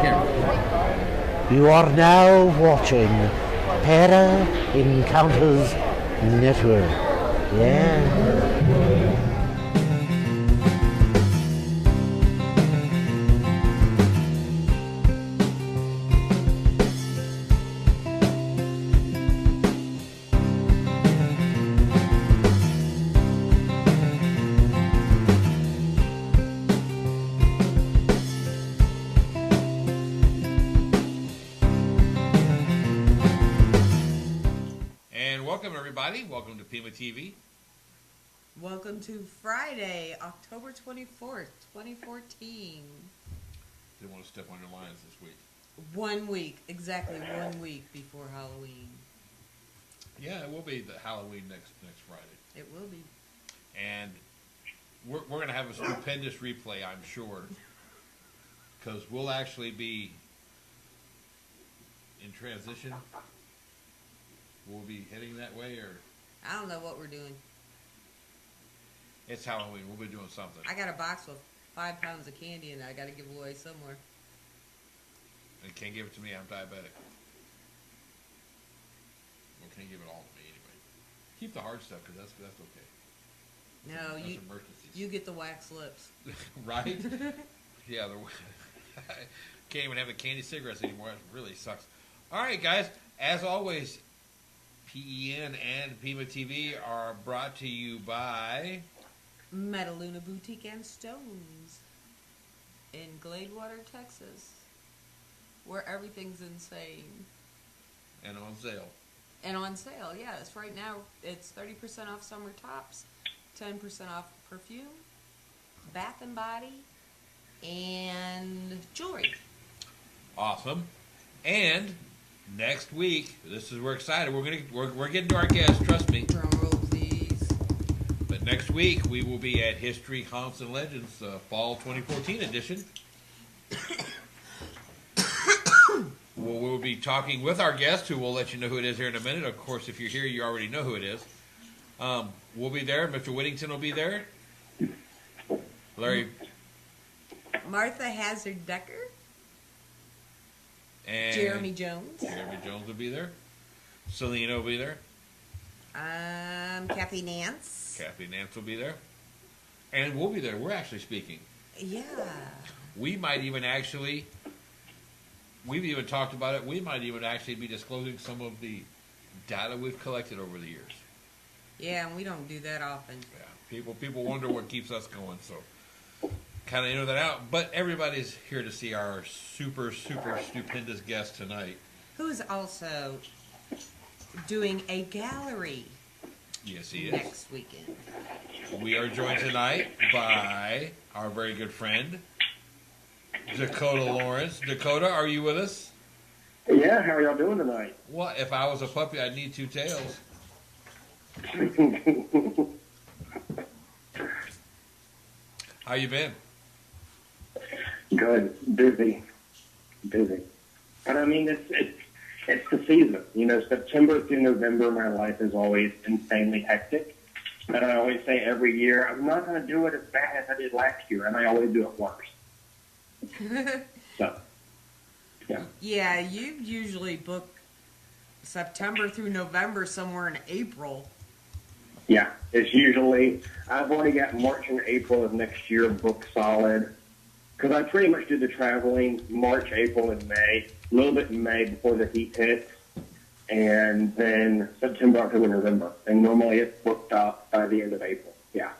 care. You are now watching Para Encounters Network. Yeah. Welcome to PEMA TV. Welcome to Friday, October 24th, 2014. Didn't want to step on your lines this week. 1 week, exactly 1 week before Halloween. Yeah, it will be the Halloween next Friday. It will be. And we're going to have a stupendous replay, I'm sure, because we'll actually be in transition. We'll be heading that way, or... I don't know what we're doing. It's Halloween. We'll be doing something. I got a box with 5 pounds of candy and I got to give away somewhere. And can't give it to me. I'm diabetic. Well, can't give it all to me anyway. Keep the hard stuff because that's okay. No, that's emergencies. You get the wax lips. Right? Yeah. Can't even have the candy cigarettes anymore. It really sucks. All right, guys. As always, PEN and PEMA TV are brought to you by Metaluna Boutique and Stones in Gladewater, Texas, where everything's insane. And on sale. And on sale, yes. Right now, it's 30% off summer tops, 10% off perfume, bath and body, and jewelry. Awesome. And next week, we're excited. We're getting to our guests. Trust me. Drum roll, please. But next week we will be at History, Haunts, and Legends Fall 2014 edition. We'll be talking with our guest, who we'll let you know who it is here in a minute. Of course, if you're here, you already know who it is. We'll be there. Mr. Whittington will be there. Larry. Martha Hazard Decker. And Jeremy Jones. Jeremy Jones will be there. Selena will be there. Kathy Nance. Kathy Nance will be there. And we'll be there. We're actually speaking. Yeah. We might even actually, we've even talked about it, we might even actually be disclosing some of the data we've collected over the years. Yeah, and we don't do that often. Yeah. People wonder what keeps us going, so kind of enter that out. But everybody's here to see our super stupendous guest tonight, who's also doing a gallery. Yes, he is. Next weekend. We are joined tonight by our very good friend Dakota Lawrence. Dakota, are you with us? Yeah, how are y'all doing tonight? Well, if I was a puppy, I'd need 2 tails. How you been? Good, busy. But I mean, it's the season. You know, September through November, my life is always insanely hectic. And I always say every year, I'm not going to do it as bad as I did last year, and I always do it worse. So, yeah. Yeah, you usually book September through November somewhere in April. Yeah, it's usually, I've already got March and April of next year booked solid. Because I pretty much do the traveling March, April, and May. A little bit in May before the heat hits. And then September, October, November. And normally it's booked up by the end of April. Yeah.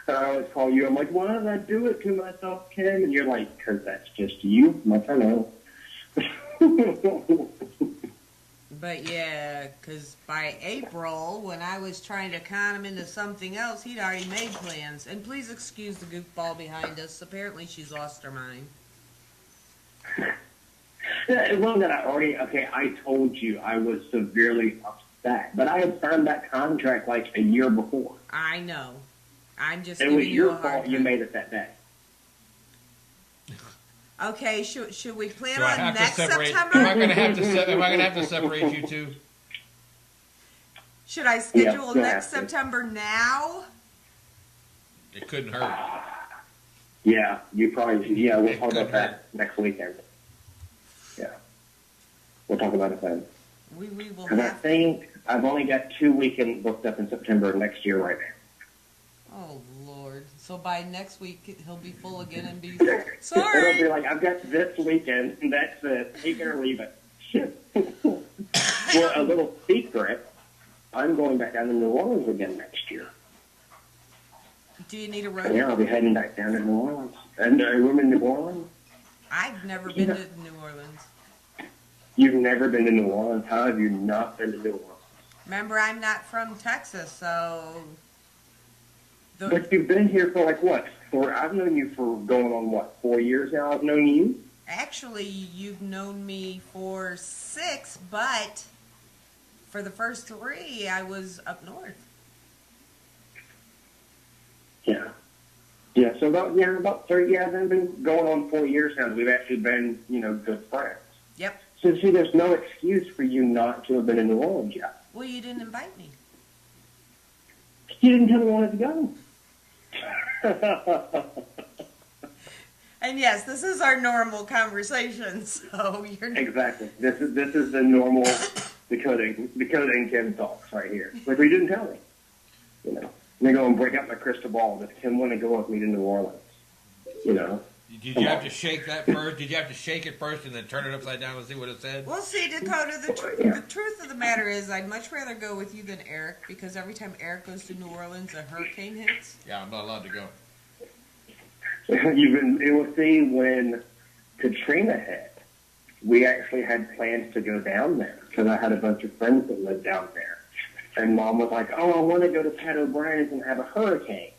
And I always call you. I'm like, why did I do it to myself, Kim? And you're like, because that's just you. I'm like, I know. But yeah, because by April, when I was trying to con him into something else, he'd already made plans. And please excuse the goofball behind us. Apparently she's lost her mind. It wasn't that I told you I was severely upset. But I had signed that contract like a year before. I know. I'm just giving you a hard time. It was your fault you made it that day. Okay, should we plan on next September? Am I going to have to separate you two? Should I schedule next September now? It couldn't hurt. Yeah, we'll talk about that next weekend. We'll talk about it then. We will Because I have. think I've only got 2 weekends booked up in September of next year right now. Oh Lord! So by next week he'll be full again and be It'll sorry. be like, I've got this weekend, and that's it. Take it or leave it. Well, a little secret, I'm going back down to New Orleans again next year. Do you need a So, yeah, road? I'll be heading back down to New Orleans. And room in New Orleans? I've never been to New Orleans. You've never been to New Orleans? How have you not been to New Orleans? Remember, I'm not from Texas, so. But you've been here for like what? I've known you for going on what, 4 years now I've known you? Actually, you've known me for 6, but for the first 3, I was up north. Yeah. Yeah, so about 30, yeah, I've been going on 4 years now. We've actually been, good friends. Yep. So see, there's no excuse for you not to have been in New Orleans yet. Well, you didn't invite me. You didn't tell me you wanted to go. And yes, this is our normal conversation, so you're Exactly. This is the normal Dakota and Kim talks right here. Like, you didn't tell me. And they go and break out my crystal ball. Does Kim want to go with me to New Orleans? Did you have to shake that first? Did you have to shake it first and then turn it upside down and see what it said? Well, see, Dakota, the truth of the matter is I'd much rather go with you than Eric, because every time Eric goes to New Orleans, a hurricane hits. Yeah, I'm not allowed to go. It was see when Katrina hit. We actually had plans to go down there because I had a bunch of friends that lived down there, and Mom was like, "Oh, I want to go to Pat O'Brien's and have a hurricane."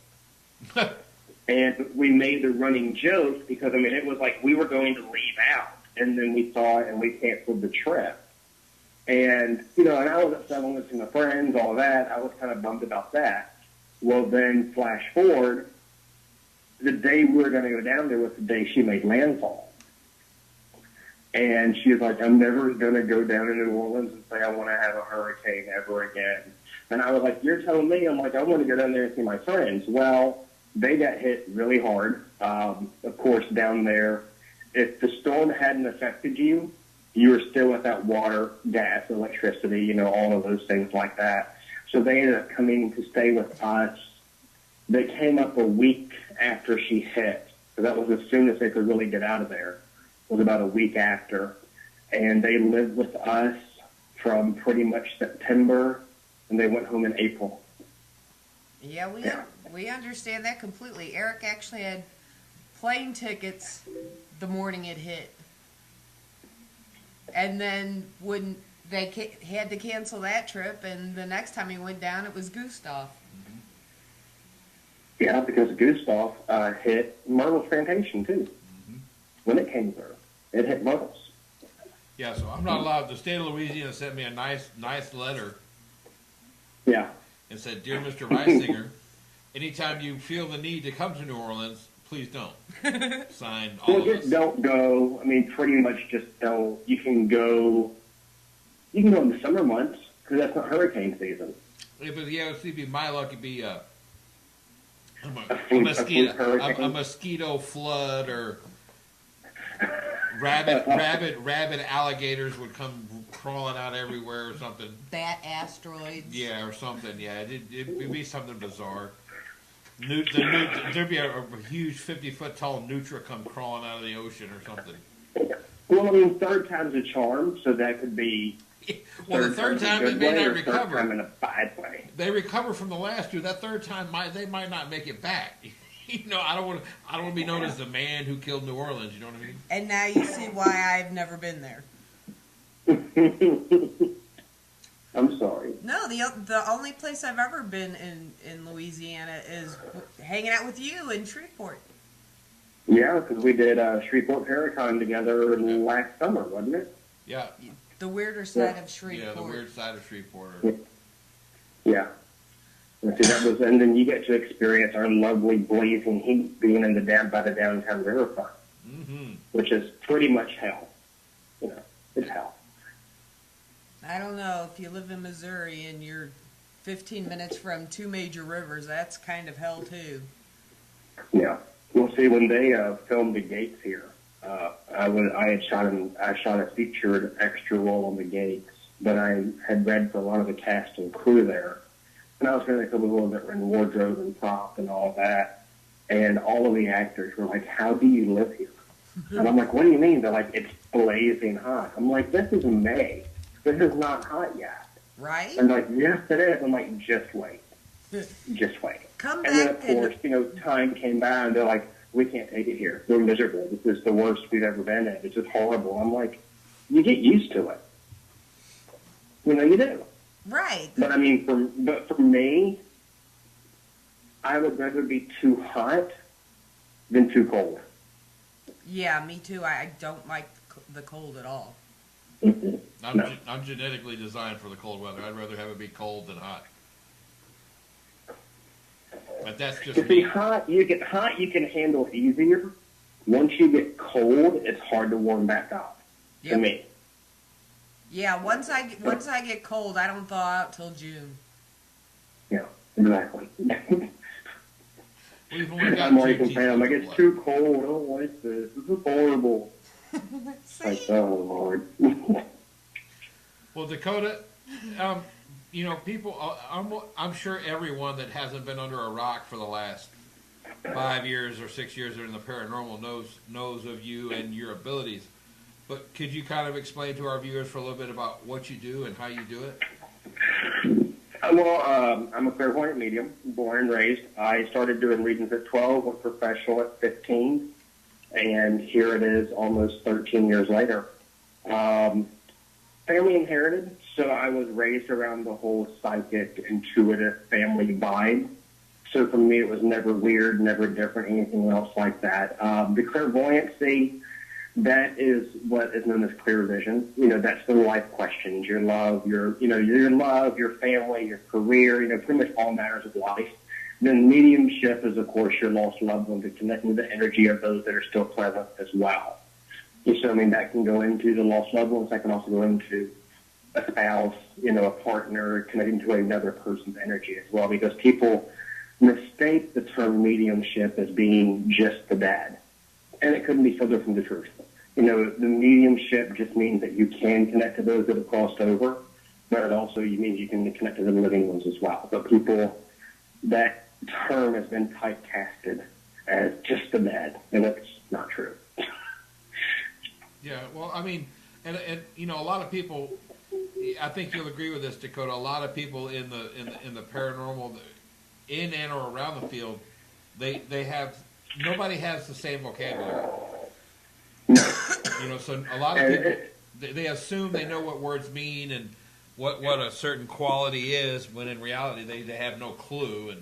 And we made the running joke because, it was like we were going to leave out, and then we saw it and we canceled the trip. And, and I was upset on this to my friends, all that. I was kind of bummed about that. Well, then flash forward, the day we were going to go down there was the day she made landfall. And she was like, I'm never going to go down to New Orleans and say I want to have a hurricane ever again. And I was like, you're telling me? I'm like, I want to go down there and see my friends. Well, they got hit really hard. Of course, down there, if the storm hadn't affected you, you were still without water, gas, electricity, all of those things like that. So they ended up coming to stay with us. They came up a week after she hit. So that was as soon as they could really get out of there. It was about a week after. And they lived with us from pretty much September, and they went home in April. Yeah, we understand that completely. Eric actually had plane tickets the morning it hit. And then when they had to cancel that trip, and the next time he went down, it was Gustav. Yeah, because Gustav hit Myrtle's plantation, too. When it came through. It hit Myrtle's. Yeah, so I'm not allowed. The state of Louisiana sent me a nice letter. Yeah. And said, Dear Mr. Reisinger, anytime you feel the need to come to New Orleans, please don't. Signed, all Well, of us. just don't go. Pretty much just don't. You can go in the summer months, because that's not hurricane season. Yeah, but yeah, it'd be my luck. It'd be a hurricane. a mosquito flood, or rabid alligators would come crawling out everywhere, or something. Bat asteroids. Yeah, or something. Yeah, it'd be something bizarre. There'd be a huge 50-foot tall nutria come crawling out of the ocean or something. Well, third time's a charm, so that could be. Well, the third time they may not recover. Third time in a bad way. They recover from the last two. That third time, they might not make it back. I don't want to be known as the man who killed New Orleans. You know what I mean? And now you see why I've never been there. I'm sorry. No, the only place I've ever been in Louisiana is hanging out with you in Shreveport. Yeah, because we did Shreveport Paracon together last summer, wasn't it? Yeah. The weirder side of Shreveport. Yeah, the weird side of Shreveport. Yeah. And see, and then you get to experience our lovely blazing heat being in by the downtown riverfront, which is pretty much hell. It's hell. I don't know, if you live in Missouri and you're 15 minutes from 2 major rivers, that's kind of hell too. Yeah. We'll see when they filmed the gates here. I shot a featured extra role on the Gates, but I had read for a lot of the cast and crew there, and I was going to go a little bit in wardrobe and prop and all that, and all of the actors were like, "How do you live here?" And I'm like, "What do you mean?" They're like, "It's blazing hot." I'm like, "This is May. This is not hot yet." Right? And they're like, "Yes, it is." I'm like, "Just wait. Just wait." Come And then, back of course, time came by, and they're like, "We can't take it here. We're miserable. This is the worst we've ever been in. It's just horrible." I'm like, "You get used to it. You do." Right. But I mean, for me, I would rather be too hot than too cold. Yeah, me too. I don't like the cold at all. I'm genetically designed for the cold weather. I'd rather have it be cold than hot. But that's just To be hot, you can handle easier. Once you get cold, it's hard to warm back up. Yep. To me. Yeah, once I get cold, I don't thaw out till June. Yeah, exactly. We've only got I'm two like, teachers I'm like, it's left. too cold. I don't like this. This is horrible. Like, See? oh Lord. Well, Dakota, people, I'm sure everyone that hasn't been under a rock for the last 5 years or 6 years in the paranormal knows of you and your abilities. But could you kind of explain to our viewers for a little bit about what you do and how you do it? Well, I'm a clairvoyant medium, born and raised. I started doing readings at 12, went professional at 15, and here it is almost 13 years later. Family inherited, so I was raised around the whole psychic, intuitive family vibe. So for me, it was never weird, never different, anything else like that. The clairvoyancy, that is what is known as clear vision. That's the life questions, your love, your family, your career, pretty much all matters of life. Then mediumship is, of course, your lost loved ones, and connecting with the energy of those that are still present as well. So, that can go into the lost loved ones. That can also go into a spouse, a partner, connecting to another person's energy as well, because people mistake the term mediumship as being just the dad. And it couldn't be further from the truth. The mediumship just means that you can connect to those that have crossed over, but it also means you can connect to the living ones as well. But that term has been typecasted as just the dad, and it's not true. Yeah, well, and a lot of people, I think you'll agree with this, Dakota. A lot of people in the paranormal, in and or around the field, nobody has the same vocabulary. So a lot of people, they assume they know what words mean and what a certain quality is, when in reality they have no clue.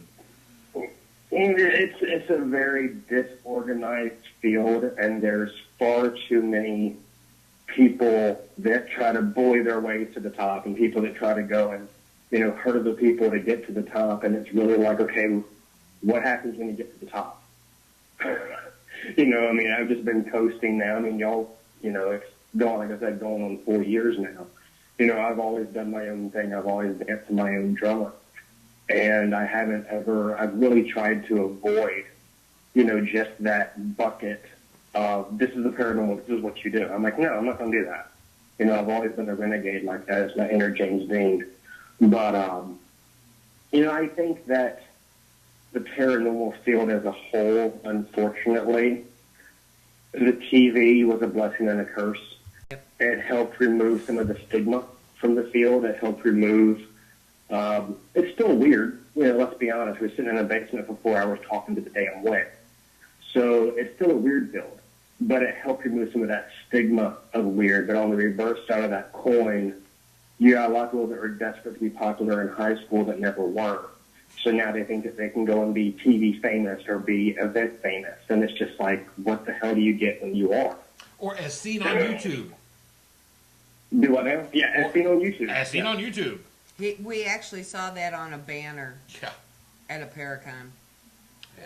And it's a very disorganized field, and there's far too many people that try to bully their way to the top, and people that try to go and hurt other people to get to the top. And it's really like, okay, what happens when you get to the top? I've just been coasting now. Y'all, it's going, like I said, going on 4 years now. I've always done my own thing. I've always danced to my own drummer. And I've really tried to avoid, just that bucket of, this is the paranormal, this is what you do. I'm like, no, I'm not going to do that. I've always been a renegade like that. It's my inner James Dean. But, I think that the paranormal field as a whole, unfortunately, the TV was a blessing and a curse. Yep. It helped remove some of the stigma from the field. It helped remove, it's still weird. Let's be honest. We're sitting in a basement for 4 hours talking to the damn wind. So it's still a weird field, but it helped remove some of that stigma of weird. But on the reverse side of that coin, you got a lot of people that were desperate to be popular in high school that never were. So now they think that they can go and be TV famous or be event famous. And it's just like, what the hell do you get when you are? Or as seen on YouTube. Do what now? Yeah, as seen on YouTube. As seen on YouTube. We actually saw that on a banner Yeah. at a Paracon.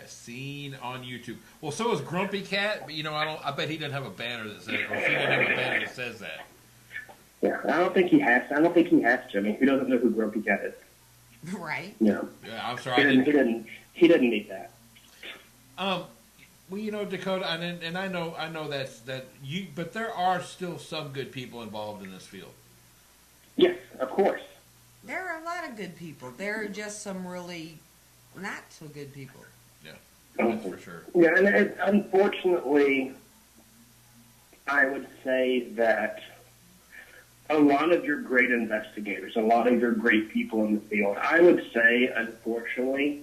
As seen on YouTube. Well, so is Grumpy Cat. But, I bet he doesn't have a banner that says, or she doesn't have a banner that says that. Yeah, I don't think he has to. Who doesn't know who Grumpy Cat is? Right. Yeah. Yeah, I'm sorry. He doesn't need that. Well, you know, Dakota, and I know that you, but there are still some good people involved in this field. Yes, of course. There are a lot of good people. There are just some really not so good people. Yeah, that's for sure. Yeah, and unfortunately, I would say that a lot of your great investigators, a lot of your great people in the field, I would say, unfortunately,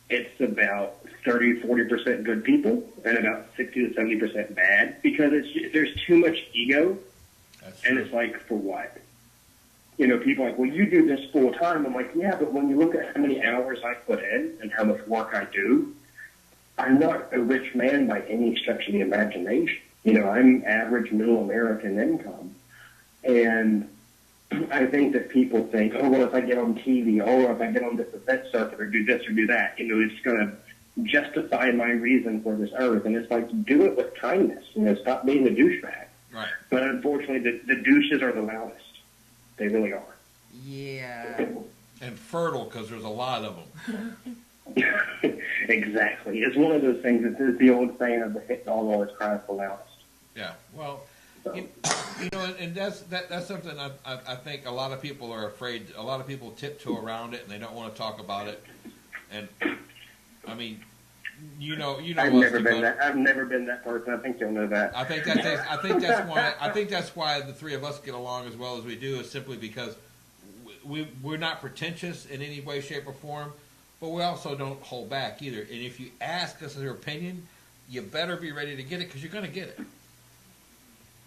it's about 30-40% good people and about 60 to 70% bad, because there's too much ego. That's and true. it's like, for what? You know, people are like, well, you do this full time. I'm like, yeah, but when you look at how many hours I put in and how much work I do, I'm not a rich man by any stretch of the imagination. You know, I'm average middle American income. And I think that people think, oh, well, if I get on TV, or if I get on this event circuit or do this or do that, you know, it's going to justify my reason for this earth. And it's like, do it with kindness. You know, stop being a douchebag. Right. But unfortunately, the douches are the loudest. They really are. Yeah. And fertile, because there's a lot of them. Exactly. It's one of those things. It's the old saying of the hit dog always cries the loudest. Yeah. Well, So. you know, and that's something I think a lot of people are afraid. A lot of people tiptoe around it, and they don't want to talk about it. And I mean, you know. I've never been that. I've never been that person. I think you'll know that. I think that's why the three of us get along as well as we do, is simply because we're not pretentious in any way, shape, or form, but we also don't hold back either. And if you ask us your opinion, you better be ready to get it, because you're going to get it.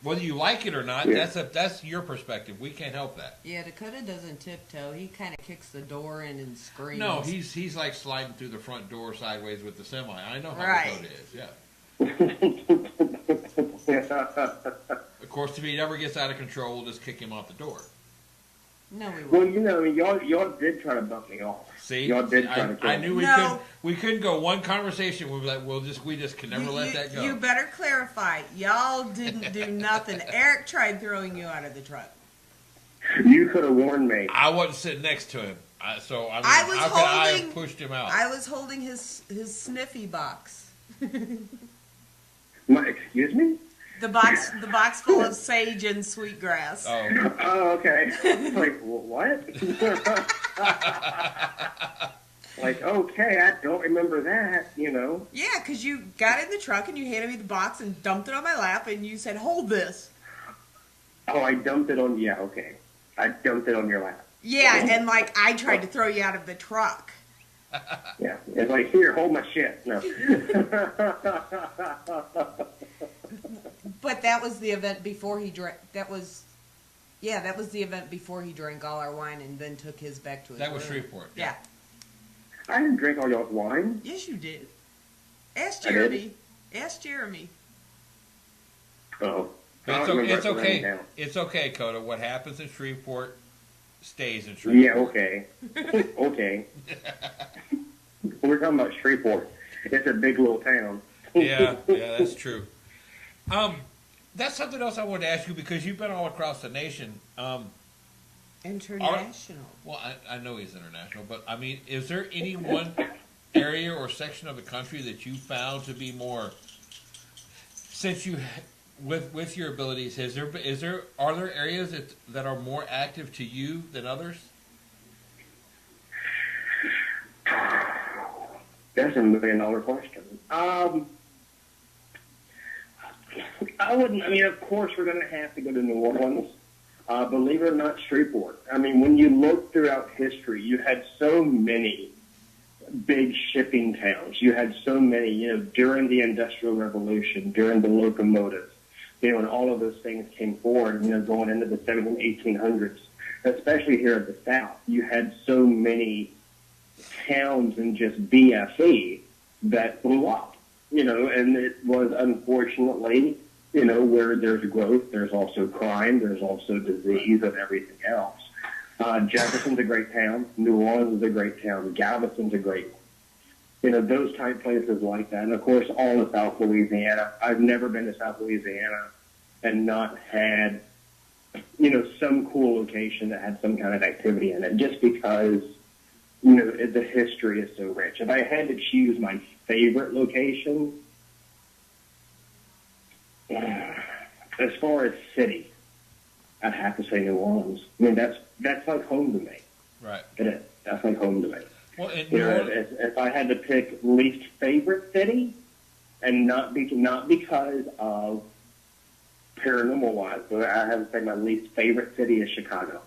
Whether you like it or not, Yeah. that's your perspective. We can't help that. Yeah, Dakota doesn't tiptoe. He kind of kicks the door in and screams. No, he's like sliding through the front door sideways with the semi. I know how Right. Dakota is. Yeah. Of course, if he ever gets out of control, we'll just kick him out the door. No, we Well, won't. you know, y'all did try to bump me off. See, Y'all did try to kill I knew me. we couldn't go one conversation. We were like, we just can never let that go. You better clarify. Y'all didn't do nothing. Eric tried throwing you out of the truck. You could have warned me. I wasn't sitting next to him, so I mean, I was how could I holding- have pushed him out? I was holding his sniffy box. Excuse me? The box full of sage and sweetgrass. Oh, Oh, okay. Like, what? Like, okay, I don't remember that, you know. Yeah, because you got in the truck and you handed me the box and dumped it on my lap and you said, hold this. Oh, I dumped it on, yeah, okay. I dumped it on your lap. Yeah, and like I tried to throw you out of the truck. Yeah. It's like, here, hold my shit. No. But that was the event before he drank. That was the event before he drank all our wine and then took his back to his that was room. Shreveport. Yeah. I didn't drink all y'all's wine. Yes, you did. Ask I did? Jeremy. Ask Jeremy. Oh. It's okay. It's okay, Coda. What happens in Shreveport stays in Shreveport. Yeah, okay. Okay. We're talking about Shreveport. It's a big little town. Yeah, that's true. That's something else I wanted to ask you, because you've been all across the nation. International. Well, I know he's international, but I mean, is there any one area or section of the country that you found to be more, since you, with your abilities, are there areas that are more active to you than others? That's $1 million question. I wouldn't. I mean, of course, we're going to have to go to New Orleans. Believe it or not, Shreveport. I mean, when you look throughout history, you had so many big shipping towns. You had so many, you know, during the Industrial Revolution, during the locomotive, you know, and all of those things came forward, you know, going into the 1800s, especially here in the South. You had so many towns and just BFE that blew up, you know, and it was unfortunately, you know, where there's growth, there's also crime, there's also disease and everything else. Jefferson's a great town. New Orleans is a great town. Galveston's a great one. You know, those type places like that. And, of course, all of South Louisiana. I've never been to South Louisiana and not had, you know, some cool location that had some kind of activity in it, just because, you know, the history is so rich. If I had to choose my favorite location, As far as city, I'd have to say New Orleans. I mean, that's like home to me. Right. It is. That's like home to me. Well, in You New know, Orleans, if I had to pick least favorite city, and not because of paranormal wise, but I have to say my least favorite city is Chicago.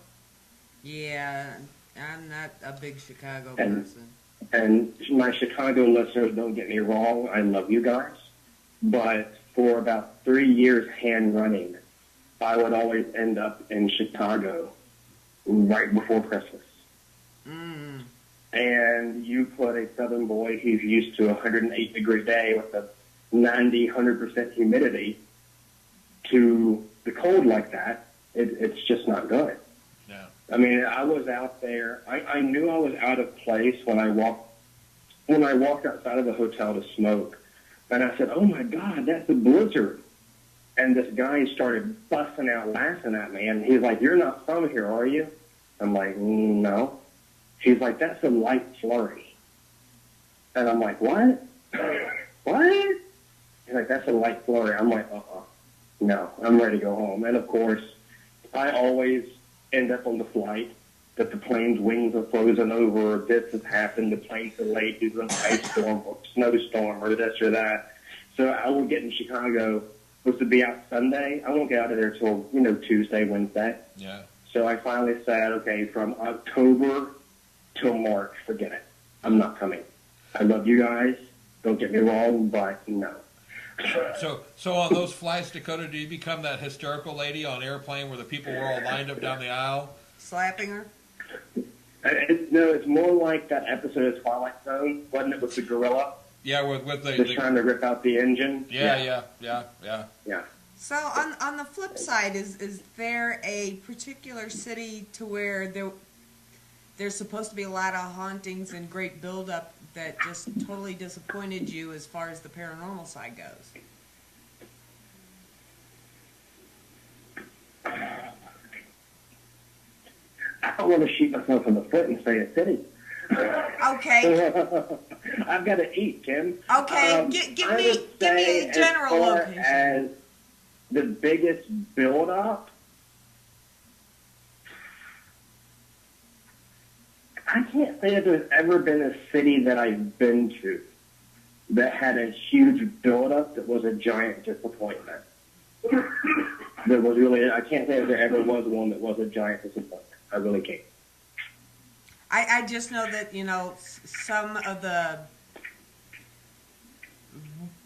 Yeah, I'm not a big Chicago And- person. And my Chicago listeners, don't get me wrong, I love you guys. But for about 3 years hand running, I would always end up in Chicago right before Christmas. Mm. And you put a southern boy who's used to a 108-degree day with a 100% humidity to the cold like that, it's just not good. no. I mean, I was out there. I knew I was out of place when I walked outside of the hotel to smoke, and I said, "Oh my God, that's a blizzard!" And this guy started busting out laughing at me, and he's like, "You're not from here, are you?" I'm like, "No." He's like, "That's a light flurry," and I'm like, "What? What?" He's like, "That's a light flurry." I'm like, "No, I'm ready to go home." And of course, I always end up on the flight that the plane's wings are frozen over, or this has happened, the plane's delayed due to an ice storm or snowstorm or this or that. So I will get in Chicago, supposed to be out Sunday. I won't get out of there till, Tuesday, Wednesday. Yeah. So I finally said, okay, from October till March, forget it. I'm not coming. I love you guys. Don't get me wrong, but no. So on those flights, Dakota, do you become that hysterical lady on airplane where the people were all lined up down the aisle? Slapping her? It's more like that episode of Twilight Zone, wasn't it, with the gorilla Yeah, with just trying to rip out the engine? yeah. Yeah. So on the flip side, is there a particular city to where there's supposed to be a lot of hauntings and great buildup that just totally disappointed you as far as the paranormal side goes? I don't want to shoot myself in the foot and say a city. Okay. I've got to eat, Kim. Okay, give me a general as far location. As the biggest build-up, I can't say that there's ever been a city that I've been to that had a huge build-up that was a giant disappointment. There was really, I can't say that there ever was one that was a giant disappointment. I really can't. I just know that, some of the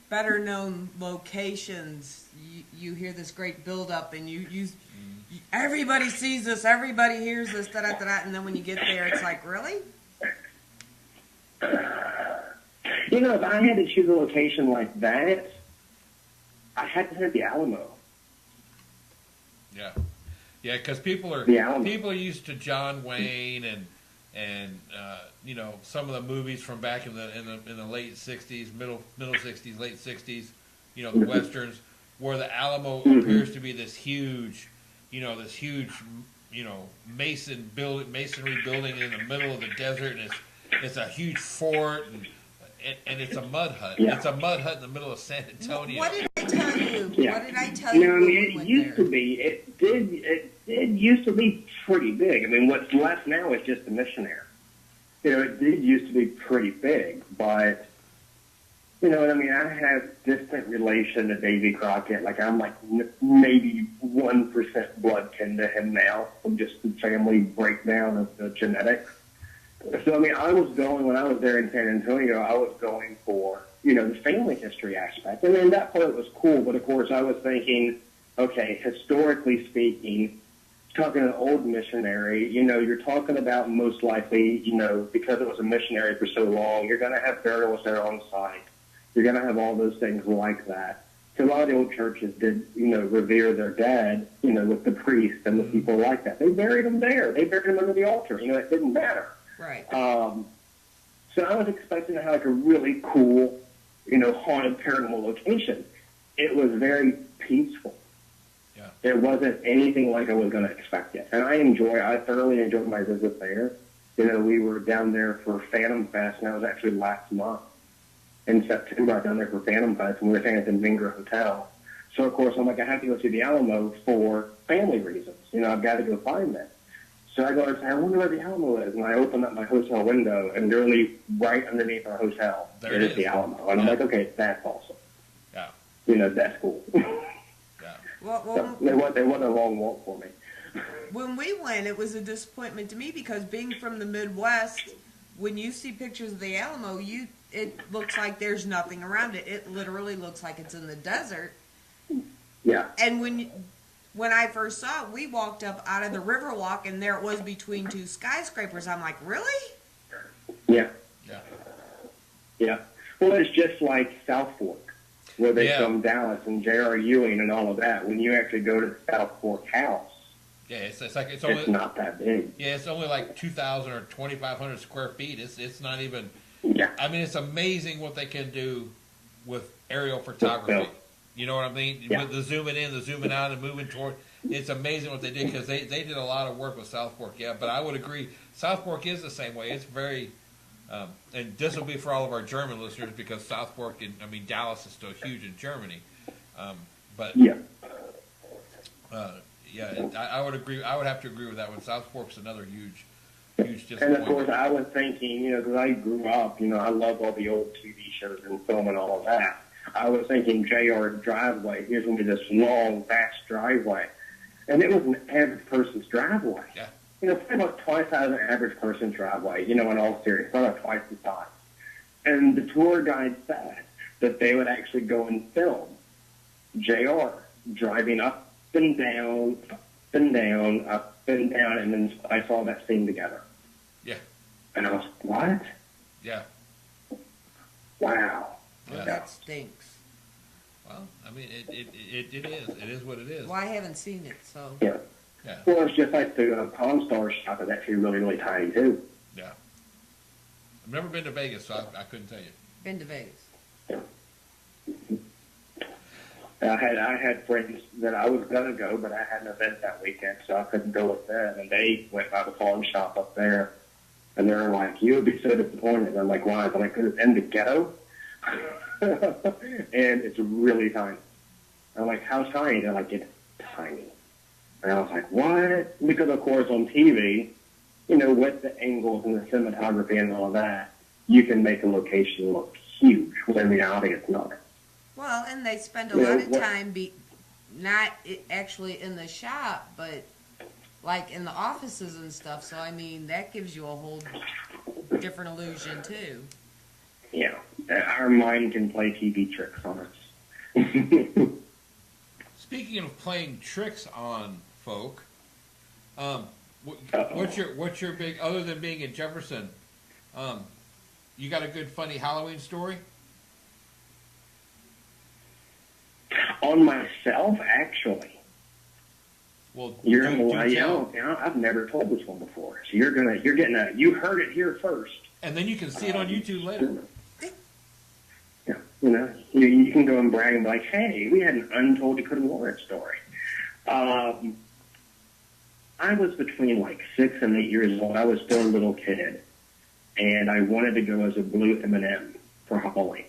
better known locations, you hear this great buildup and you everybody sees this, everybody hears this, da-da-da-da, and then when you get there, it's like, really? If I had to choose a location like that, I had to hit the Alamo. Yeah, because people are used to John Wayne and some of the movies from back in the late '60s, middle '60s, late '60s, the westerns, where the Alamo appears to be this huge, masonry building in the middle of the desert, and it's a huge fort, and it's a mud hut. Yeah. It's a mud hut in the middle of San Antonio. What did I tell you? Yeah. What did I tell you? When we it went used there? to be. It did used to be pretty big. I mean, what's left now is just the missionary. It did used to be pretty big, but I have distant relation to Davy Crockett. Like I'm like maybe 1% blood kin to him now from just the family breakdown of the genetics. So when I was there in San Antonio, I was going for the family history aspect, and then that part was cool. But of course, I was thinking, okay, historically speaking, talking an old missionary, you're talking about most likely, because it was a missionary for so long, you're going to have burials there on site. You're going to have all those things like that. So a lot of the old churches did, revere their dead, with the priest and the people like that. They buried them there. They buried them under the altar. It didn't matter. Right. So I was expecting to have like a really cool, haunted paranormal location. It was very peaceful. Yeah. It wasn't anything like I was going to expect it. And I thoroughly enjoyed my visit there. We were down there for Phantom Fest, and that was actually last month. In September, I was down there for Phantom Fest, and we were staying at the Mingra Hotel. So, of course, I'm like, I have to go to the Alamo for family reasons. I've got to go find that. So I go and say, I wonder where the Alamo is. And I open up my hotel window, and literally right underneath our hotel is the Alamo. And I'm like, okay, that's awesome. Yeah. That's cool. Yeah. Well, It wasn't a long walk for me. when we went, it was a disappointment to me because being from the Midwest, when you see pictures of the Alamo, it looks like there's nothing around it. It literally looks like it's in the desert. Yeah. And when I first saw it, we walked up out of the Riverwalk, and there it was between two skyscrapers. I'm like, really? Yeah. Yeah. Yeah. Well, it's just like South Fork, where they Yeah. film Dallas and J.R. Ewing and all of that. When you actually go to the South Fork house, Yeah, it's like it's it's only not that big. yeah, it's only like 2,000 or 2,500 square feet. It's not even. Yeah. I mean, it's amazing what they can do with aerial photography. Yeah. You know what I mean? Yeah. With the zooming in, the zooming out, and moving toward. It's amazing what they did because they did a lot of work with South Fork. Yeah, but I would agree. South Fork is the same way. It's very, and this will be for all of our German listeners because South Fork, Dallas is still huge in Germany. But Yeah. yeah, I would agree. I would have to agree with that one. South Fork's another huge And of disappointment. course, I was thinking, because I grew up, I love all the old TV shows and film and all of that. I was thinking JR driveway. Here's going to be this long, vast driveway. And it was an average person's driveway. Yeah. Pretty much twice as an average person's driveway, in all seriousness, about twice the size. And the tour guide said that they would actually go and film JR driving up and down, up and down, up and down, and then I saw that scene together. Yeah. And I was, what? Yeah. Wow. Yeah. That stinks. Well, it is. It is what it is. Well, I haven't seen it, so. Yeah. Yeah. Well, it's just like the Pawn Star shop is actually really, really tiny, too. Yeah. I've never been to Vegas, so I couldn't tell you. Been to Vegas. I had friends that I was going to go, but I had an event that weekend, so I couldn't go with them. And they went by the pawn shop up there, and they're like, you would be so disappointed. And I'm like, why? I'm like, 'cause it's in the ghetto, and it's really tiny. I'm like, how tiny? They're like, it's tiny. And I was like, what? Because, of course, on TV, with the angles and the cinematography and all of that, you can make a location look huge, when in reality it's not. Well, and they spend a Yeah, lot of what- time not actually in the shop, but like in the offices and stuff. So, that gives you a whole different illusion, too. Yeah, our mind can play TV tricks on us. Speaking of playing tricks on folk, Uh-oh. what's your big other than being in Jefferson? You got a good funny Halloween story? On myself, actually. Well, You're do tell. I've never told this one before. So you heard it here first. And then you can see it on YouTube later. Yeah, you can go and brag and be like, hey, we had an untold Dakota Lawrence story. I was between like 6 and 8 years old. I was still a little kid, and I wanted to go as a blue M&M for Halloween.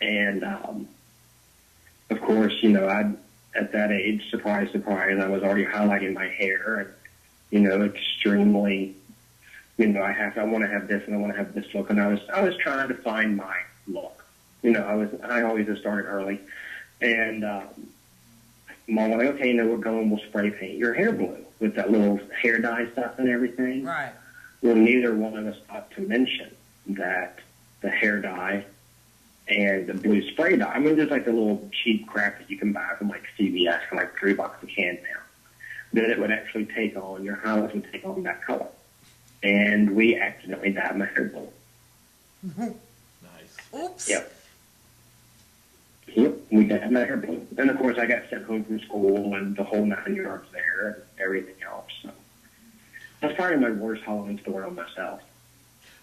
And of course, at that age, surprise, surprise, I was already highlighting my hair and, extremely, I want to have this and I want to have this look. And I was trying to find my look. I always have started early. And Mom was like, okay, we're going, we'll spray paint your hair blue with that little hair dye stuff and everything. Right. Well, neither one of us thought to mention that the hair dye and the blue spray dye, just like the little cheap crap that you can buy from like CVS for like $3 a can now, that it would actually take on, your highlights would take on that color. And we accidentally dyed my hair blue. Nice. Oops. Yep, we dyed my hair blue. And of course I got sent home from school and the whole 9 yards there and everything else. So that's probably my worst Halloween story on myself.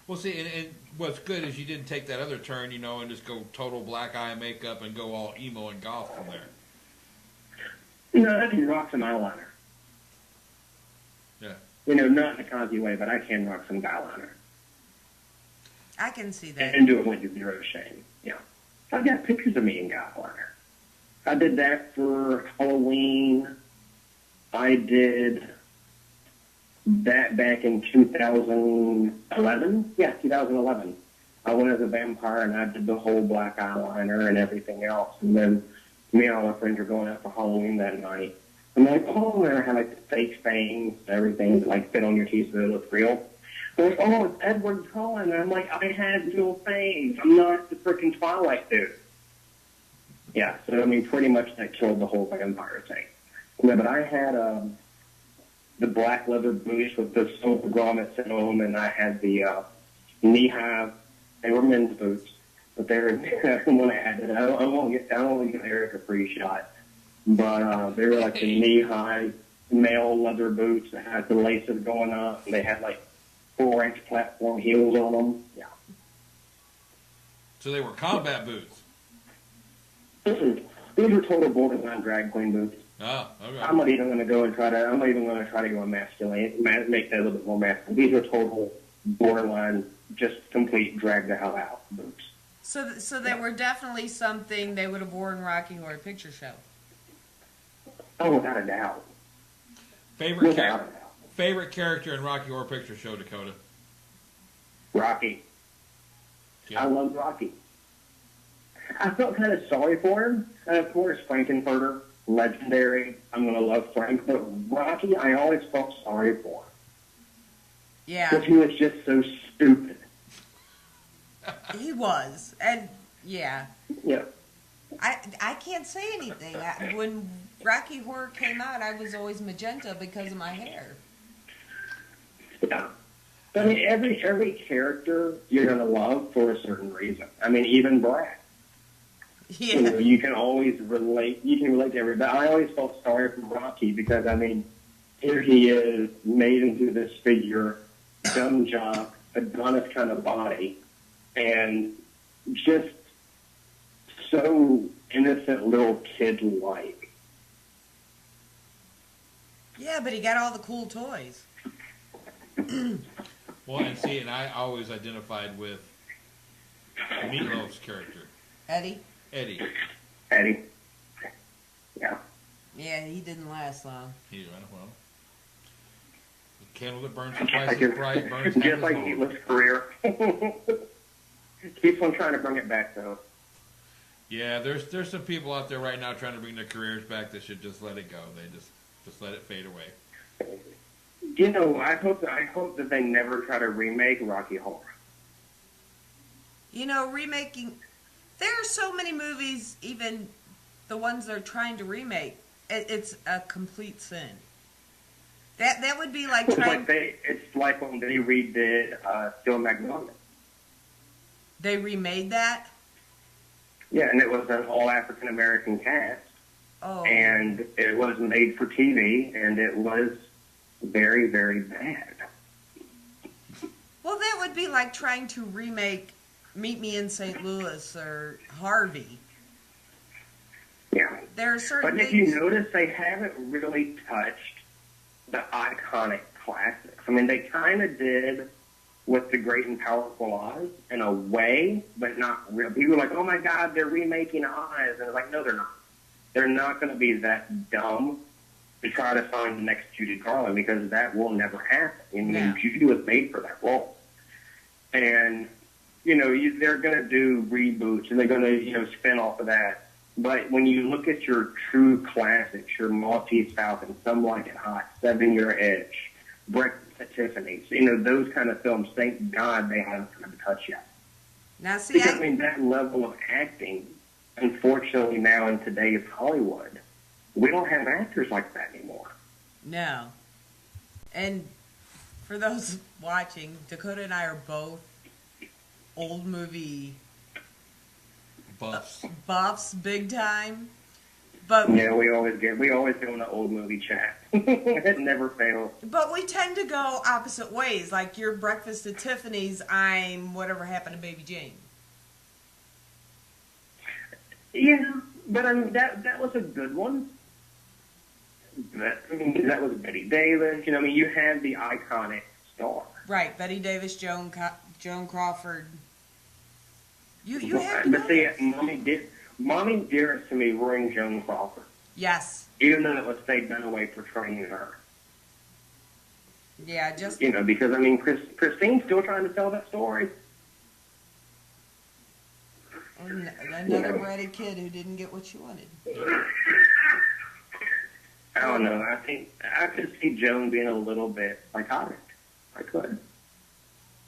Well, see, and what's good is you didn't take that other turn, and just go total black eye makeup and go all emo and goth from there. No, I can rock some eyeliner. Yeah. Not in a cozy way, but I can rock some eyeliner. I can see that. And do it with zero shame. Yeah. I've got pictures of me in eyeliner. I did that for Halloween. I did that back in 2011. Yeah, 2011. I went as a vampire and I did the whole black eyeliner and everything else. And then me and all my friends were going out for Halloween that night. I'm like, oh, and I had like the fake fangs and everything that like fit on your teeth so they look real. They're like, oh, it's Edward Cullen. And I'm like, I have real fangs. I'm not the freaking Twilight dude. Yeah, so I mean, pretty much that killed the whole vampire thing. Yeah, but I had the black leather boots with the silver grommets in them, and I had the knee-high. They were men's boots, but they were when I added it. I don't want to give Eric a free shot, but they were like the knee-high male leather boots that had the laces going up, and they had like 4-inch platform heels on them. Yeah. So they were combat boots. These were total borderline drag queen boots. Oh, okay. I'm not even going to go and try to. I'm not even going to try to go and make that a little bit more masculine. These are total borderline, just complete drag the hell out boots. So they were definitely something they would have worn Rocky Horror Picture Show. Oh, without a doubt. Favorite character in Rocky Horror Picture Show, Dakota? Rocky. Yeah. I love Rocky. I felt kind of sorry for him. And of course, Frankenfurter, legendary. I'm going to love Frank. But Rocky, I always felt sorry for him. Yeah. Because he was just so stupid. He was. And, yeah. Yeah. I can't say anything. When Rocky Horror came out, I was always magenta because of my hair. Yeah. I mean, every character you're going to love for a certain reason. I mean, even Brad. Yeah. You know, you can always relate. You can relate to everybody. I always felt sorry for Rocky because, I mean, here he is made into this figure, dumb jock, Adonis kind of body, and just so innocent little kid-like. Yeah, but he got all the cool toys. Well, and I always identified with Meatloaf's character. Eddie? Eddie. Yeah. Yeah, he didn't last long. Well, the candle that burns twice as bright burns just half like as long. Needless career. Keeps on trying to bring it back, though. Yeah, there's some people out there right now trying to bring their careers back that should just let it go. They just let it fade away. You know, I hope that they never try to remake Rocky Horror. You know, remaking... There are so many movies, even the ones they're trying to remake, it's a complete sin. That would be like trying... It's like when they redid Steel Magnolia. They remade that? Yeah, and it was an all-African-American cast. Oh. And it was made for TV, and it was very, very bad. Well, that would be like trying to remake Meet Me in St. Louis or Harvey. Yeah. There are certain But if you notice, they haven't really touched the iconic classics. I mean, they kind of did with The Great and Powerful Oz in a way, but not real. People were like, oh my God, they're remaking Oz. And it's like, no, they're not. They're not going to be that dumb to try to find the next Judy Garland because that will never happen. I mean, Yeah. Judy was made for that role. And, you know, they're going to do reboots and they're going to, you know, spin off of that. But when you look at your true classics, your Maltese Falcon, Some Like It Hot, 7-Year Itch, Breakfast at Tiffany's, you know, those kind of films, thank God they haven't come to touch yet. Now, see, Because, I mean, that level of acting, unfortunately now in today's Hollywood, we don't have actors like that anymore. No. And for those watching, Dakota and I are both old movie buffs big time. But Yeah, we always go in an old movie chat. It never fails. But we tend to go opposite ways. Like your Breakfast at Tiffany's, I'm Whatever Happened to Baby Jane. Yeah, but I mean that was a good one. That was Betty Davis. You know, I mean, you had the iconic star. Right, Betty Davis, Joan Crawford. You have to But know see, this. Mommy Dearest to me rings Joan Crawford. Yes. Even though it was Faye Dunaway portraying her. Yeah, just... You know, because, I mean, Christine's still trying to tell that story. Another bratty kid who didn't get what she wanted. I don't know. I think I could see Joan being a little bit psychotic. I could.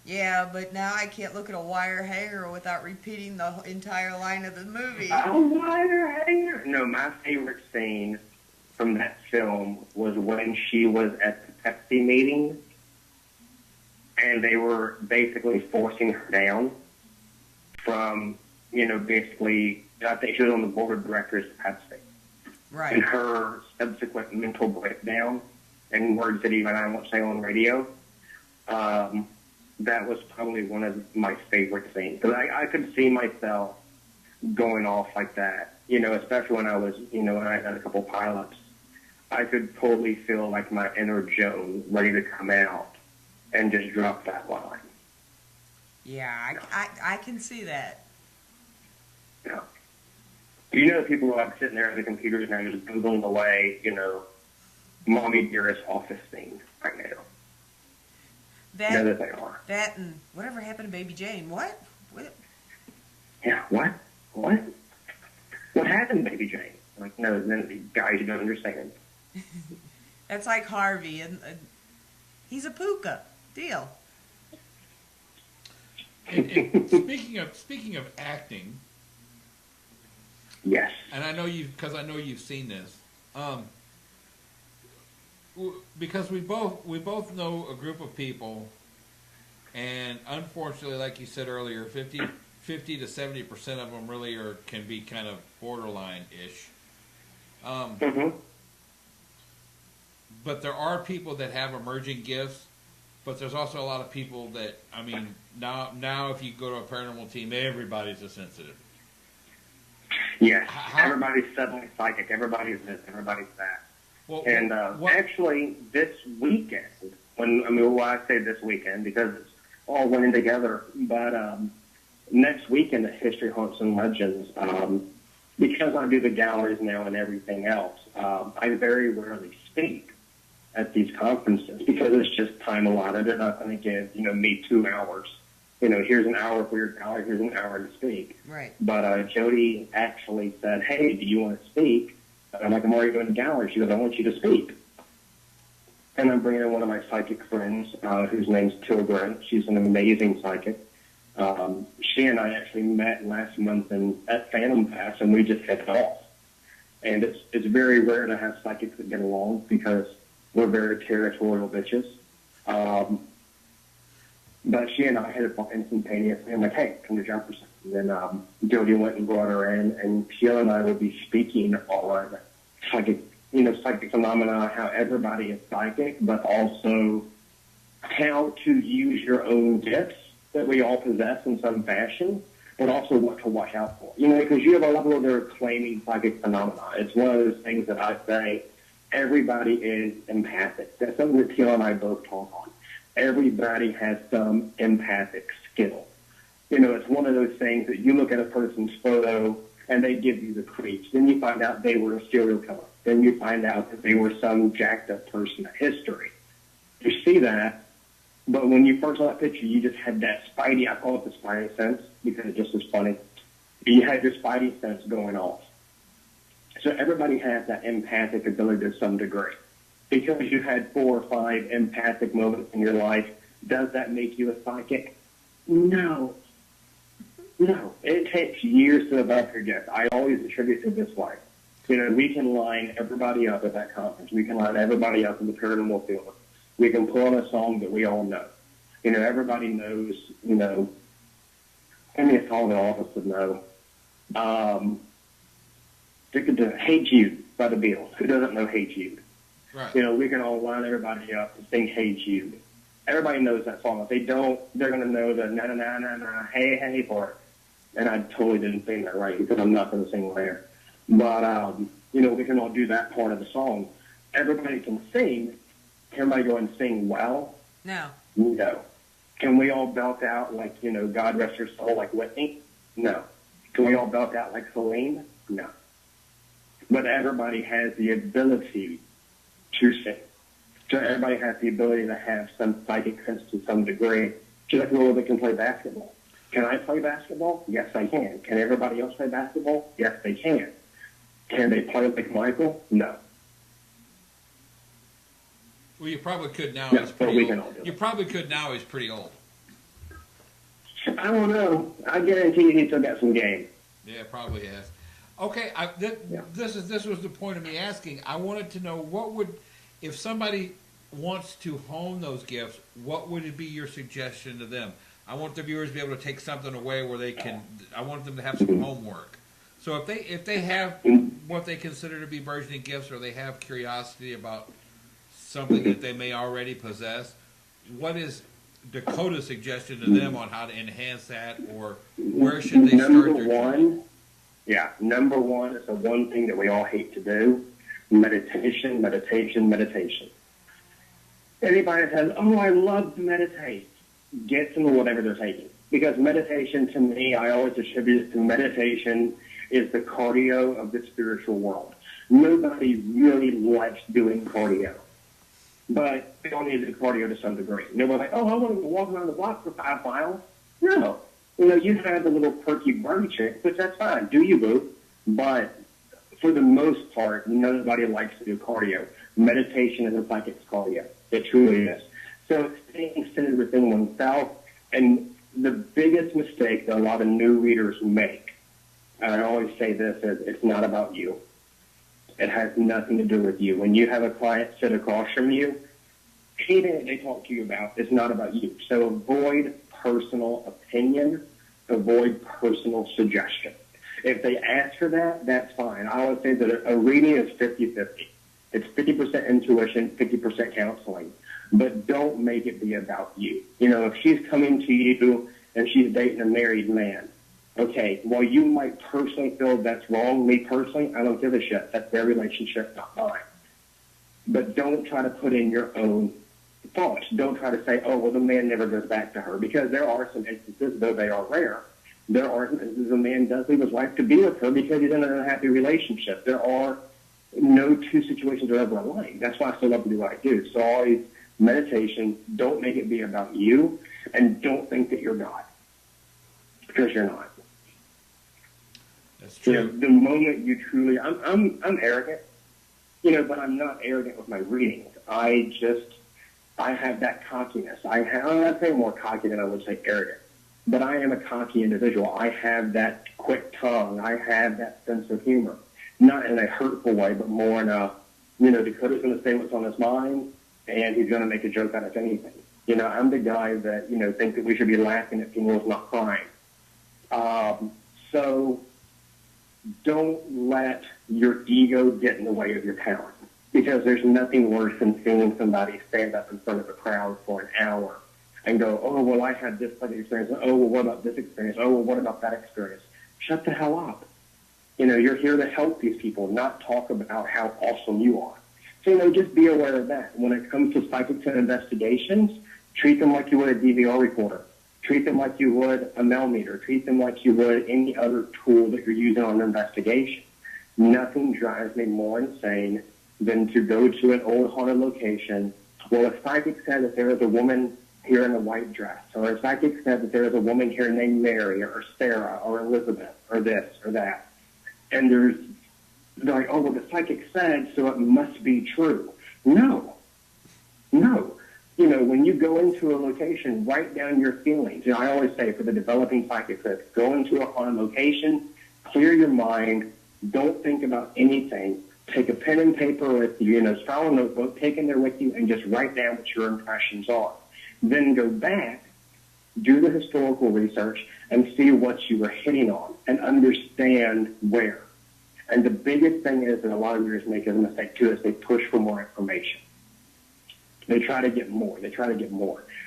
Yeah, but now I can't look at a wire hanger without repeating the entire line of the movie. A wire hanger? No, my favorite scene from that film was when she was at the Pepsi meeting and they were basically forcing her down from, you know, basically, I think she was on the board of directors of Pepsi. Right. And her subsequent mental breakdown and words that even I won't say on radio, that was probably one of my favorite scenes. Because I could see myself going off like that, you know, especially when I was, you know, when I had a couple pilots. I could totally feel like my inner Joan ready to come out and just drop that line. Yeah, I can see that. Yeah. You know, people are like sitting there at the computers now just Googling away, you know, Mommy Dearest office scene right now. That, know that they are. That and whatever happened to Baby Jane? What? Yeah, what? What? What happened, Baby Jane? Like, no, then guys, you don't understand. That's like Harvey, and he's a puka. Deal. And speaking of acting, yes, and I know you've seen this, because we both know a group of people, and unfortunately, like you said earlier, 50 to 70% of them really can be kind of borderline-ish. But there are people that have emerging gifts, but there's also a lot of people that, I mean, now if you go to a paranormal team, everybody's a sensitive. Yes, everybody's suddenly psychic. Everybody's this, everybody's that. Well, and actually, this weekend, I say this weekend because it's all running together, but next weekend at History, Haunts, and Legends, because I do the galleries now and everything else, I very rarely speak at these conferences because it's just time allotted. They're not going to give, me 2 hours. Here's an hour for your gallery, here's an hour to speak. Right. But Jody actually said, hey, do you want to speak? And I'm like, I'm already doing the gallery. She goes, I want you to speak. And I'm bringing in one of my psychic friends, whose name's Tilgren. She's an amazing psychic. She and I actually met last month at Phantom Pass, and we just hit it off. And it's very rare to have psychics that get along because we're very territorial bitches. But she and I hit it off instantaneously. I'm like, hey, come to Jefferson. And then Jody went and brought her in, and Sheila and I will be speaking on psychic phenomena, how everybody is psychic, but also how to use your own gifts that we all possess in some fashion, but also what to watch out for. Because you have a lot of other claiming psychic phenomena. It's one of those things that I say everybody is empathic. That's something that Teal and I both talk on. Everybody has some empathic skill. It's one of those things that you look at a person's photo and they give you the creeps. Then you find out they were a serial killer. Then you find out that they were some jacked up person of history. You see that, but when you first saw that picture, you just had that spidey, I call it the spidey sense because it just is funny. You had your spidey sense going off. So everybody has that empathic ability to some degree. Because you had 4 or 5 empathic moments in your life, does that make you a psychic? No. No. It takes years to develop your gift. I always attribute it this way. We can line everybody up at that conference. We can line everybody up in the paranormal field. We can pull on a song that we all know. Everybody knows, any of all the office would know. Hey Jude by the Beatles. Who doesn't know Hey Jude? Right. We can all line everybody up to sing Hey Jude. Everybody knows that song. If they don't, they're going to know the na-na-na-na-na, hey part. And I totally didn't sing that right because I'm not going to sing there. But, we can all do that part of the song. Everybody can sing. Can everybody go and sing well? No. No. Can we all belt out like, God rest your soul like Whitney? No. Can we all belt out like Celine? No. But everybody has the ability to sing. So everybody has the ability to have some psychic sense to some degree. Just like people that can play basketball. Can I play basketball? Yes, I can. Can everybody else play basketball? Yes, they can. Can they play like Michael? No. Well, you probably could now. No, He's but pretty we old. can all do it. You probably could now. He's pretty old. I don't know. I guarantee you he still got some game. Yeah, probably has. Okay, Yeah. this was the point of me asking. I wanted to know if somebody wants to hone those gifts, what would it be your suggestion to them? I want the viewers to be able to take something away where they can. I want them to have some homework. So if they have what they consider to be burgeoning gifts, or they have curiosity about something that they may already possess, what is Dakota's suggestion to them on how to enhance that, or where should they start their journey? Number one is the one thing that we all hate to do: meditation, meditation, meditation. Anybody that says, "Oh, I love to meditate," gets into whatever they're taking. Because meditation, to me, I always attribute it to meditation is the cardio of the spiritual world. Nobody really likes doing cardio. But we all need to do cardio to some degree. Nobody's like, "Oh, I want to go walk around the block for 5 miles." No. You have the little perky burn chick, which that's fine. Do you, boo? But for the most part, nobody likes to do cardio. Meditation is a psychic's cardio. It truly is. So it's staying centered within oneself. And the biggest mistake that a lot of new readers make, and I always say this, is it's not about you. It has nothing to do with you. When you have a client sit across from you, anything that they talk to you about is not about you. So avoid personal opinion, avoid personal suggestion. If they ask for that, that's fine. I would say that a reading is 50-50. It's 50% intuition, 50% counseling. But don't make it be about you. If she's coming to you and she's dating a married man, okay, well, you might personally feel that's wrong. Me personally, I don't give a shit. That's their relationship, not mine. But don't try to put in your own thoughts. Don't try to say, "Oh, well, the man never goes back to her," because there are some instances, though they are rare, there are some instances a man does leave his wife to be with her because he's in an unhappy relationship. There are no two situations are ever alike. That's why I still love to do what I do. So always meditation, don't make it be about you, and don't think that you're God, because you're not. That's true. The moment you truly, I'm arrogant, but I'm not arrogant with my readings. I have that cockiness. I'm not saying more cocky than I would say arrogant, but I am a cocky individual. I have that quick tongue. I have that sense of humor, not in a hurtful way, but more in a, Dakota's going to say what's on his mind, and he's going to make a joke out of anything. I'm the guy that, think that we should be laughing at funerals, not crying. So don't let your ego get in the way of your talent, because there's nothing worse than seeing somebody stand up in front of a crowd for an hour and go, "Oh, well, I had this funny experience. Oh, well, what about this experience? Oh, well, what about that experience?" Shut the hell up. You're here to help these people, not talk about how awesome you are. So, just be aware of that. When it comes to psychics and investigations, treat them like you would a DVR recorder. Treat them like you would a millimeter. Treat them like you would any other tool that you're using on an investigation. Nothing drives me more insane than to go to an old haunted location. Well, a psychic said that there is a woman here in a white dress, or a psychic said that there is a woman here named Mary, or Sarah, or Elizabeth, or this, or that. And they're like, "Oh, well, the psychic said, so it must be true." No. When you go into a location, write down your feelings. I always say for the developing psychic, go into a haunted location, clear your mind, don't think about anything. Take a pen and paper with you, spiral notebook, take in there with you, and just write down what your impressions are. Then go back, do the historical research, and see what you were hitting on, and understand where. And the biggest thing is that a lot of readers make as a mistake too, is they push for more information. They try to get more.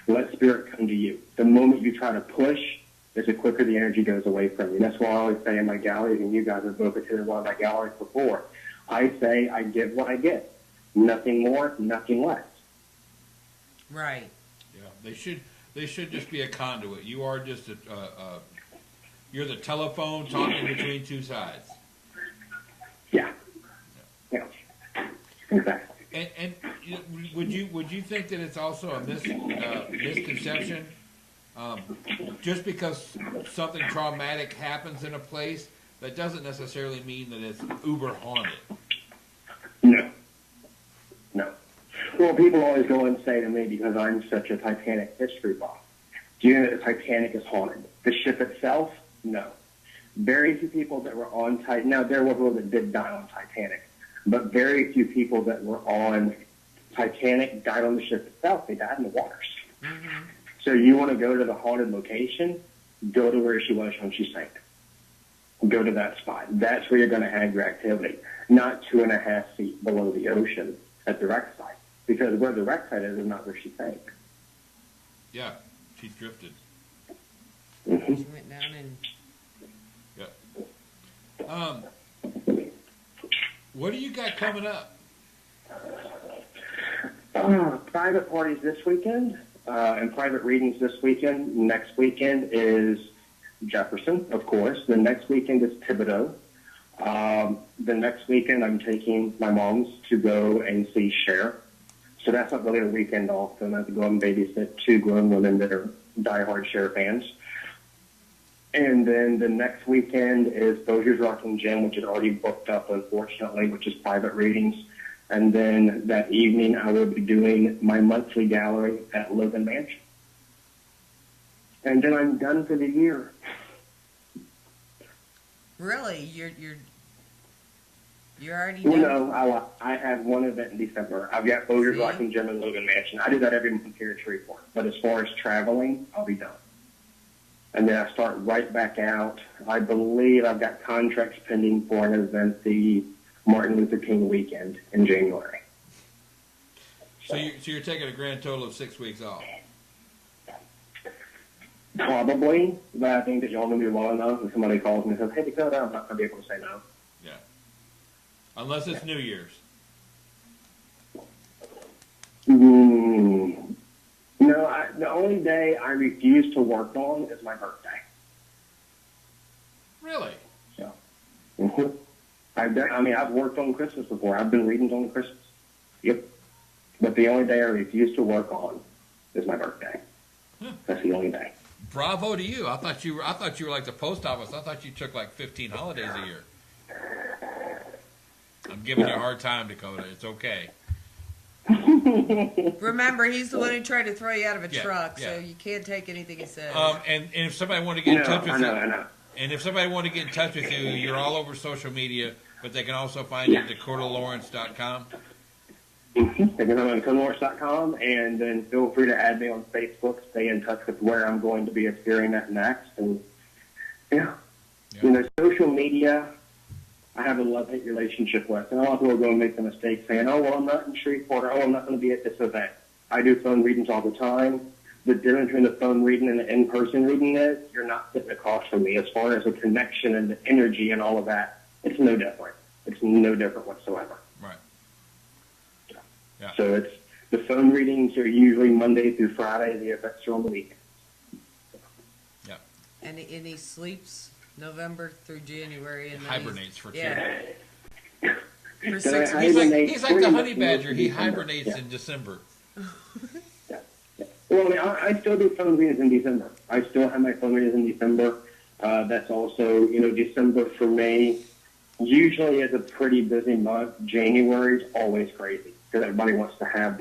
Let spirit come to you. The moment you try to push, the quicker the energy goes away from you. That's why I always say in my galleries, and you guys have both attended one of my galleries before, I say I give what I get. Nothing more, nothing less. Right. Yeah, they should just be a conduit. You are just you're the telephone talking between two sides. Yeah. Yeah. Exactly. And would you think that it's also a misconception? Just because something traumatic happens in a place, that doesn't necessarily mean that it's uber haunted. No. No. Well, people always go and say to me, because I'm such a Titanic history buff, do you know that the Titanic is haunted? The ship itself? No. Very few people that were on Titanic. Now, there were people that did die on Titanic, but very few people that were on Titanic died on the ship itself. They died in the waters. Mm-hmm. So you want to go to the haunted location, go to where she was when she sank. Go to that spot. That's where you're going to have your activity, not 2.5 feet below the ocean at the wreck site, because where the wreck site is not where she sank. Yeah, she's drifted. Mm-hmm. She went down and... Yep. What do you got coming up? Private parties this weekend and private readings this weekend. Next weekend is Jefferson, of course. The next weekend is Thibodeau. The next weekend I'm taking my moms to go and see Cher. So that's not really a weekend off. So I have to go and babysit 2 grown women that are diehard Cher fans. And then the next weekend is Bozier's Rockin' Gym, which is already booked up, unfortunately, which is private readings. And then that evening, I will be doing my monthly gallery at Logan Mansion. And then I'm done for the year. Really? You're already Well, done? no, I have one event in December. I've got Bozier's See? Rockin' Gym and Logan Mansion. I do that every month here at Shreveport. But as far as traveling, I'll be done. And then I start right back out. I believe I've got contracts pending for an event the Martin Luther King weekend in January. So you're taking a grand total of 6 weeks off. Probably, but I think that y'all know me well enough. If somebody calls me and says, "Hey, Dakota," I'm not going to be able to say no. Yeah. Unless it's New Year's. No, the only day I refuse to work on is my birthday. Really? So, I've worked on Christmas before. I've been reading on Christmas. Yep. But the only day I refuse to work on is my birthday. Huh. That's the only day. Bravo to you. I thought you were like the post office. I thought you took like 15 holidays a year. I'm giving you a hard time, Dakota. It's okay. Remember, he's the one who tried to throw you out of a Yeah, truck, yeah. so you can't take anything he says. And if somebody wanted to get in touch with I you, know. and if somebody wanted to get in touch with you, you're all over social media, but they can also find you at DakotaLawrence.com. They can go on DakotaLawrence.com, and then feel free to add me on Facebook. Stay in touch with where I'm going to be appearing at next. And social media, I have a love-hate relationship with. And a lot of people go and make the mistake saying, "Oh, well, I'm not in Shreveport," or "Oh, I'm not going to be at this event." I do phone readings all the time. The difference between the phone reading and the in-person reading is you're not sitting across from me. As far as the connection and the energy and all of that, it's no different. It's no different whatsoever. Right. Yeah. So it's the phone readings are usually Monday through Friday. The events are on the weekends. Yeah. And he sleeps November through January. And then Hibernates for 2. Yeah. For So 6 I weeks. He's like the pretty honey much badger. He December. hibernates Yeah. in December. Well, I still do phone readings in December. I still have my phone readings in December. That's also, December for me usually is a pretty busy month. January is always crazy because everybody wants to have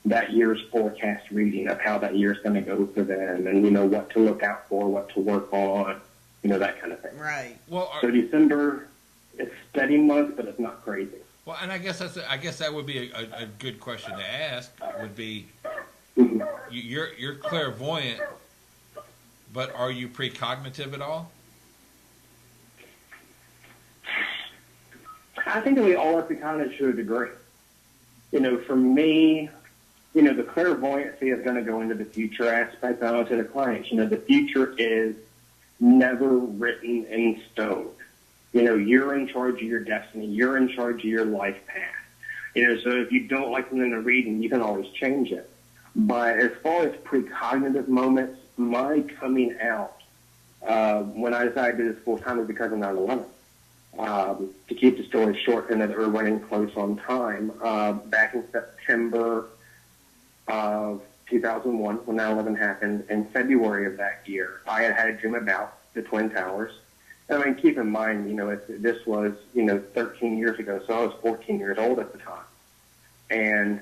that year's forecast reading of how that year's going to go for them and, what to look out for, what to work on, that kind of thing. Right. Well, So December is steady month, but it's not crazy. well, and I guess that would be a good question to ask. Would be you're clairvoyant, but are you precognitive at all? I think that we all are precognitive to a degree. For me, the clairvoyancy is going to go into the future aspect. I know to the clients, the future is never written in stone. You're in charge of your destiny. You're in charge of your life path. So if you don't like something to read, you can always change it. But as far as precognitive moments, my coming out when I decided to do this full time was because of 9/11. To keep the story short, and that we're running close on time, back in September of 2001, when 9/11 happened, in February of that year, I had a dream about the Twin Towers. And I mean, keep in mind, this was, 13 years ago, so I was 14 years old at the time. And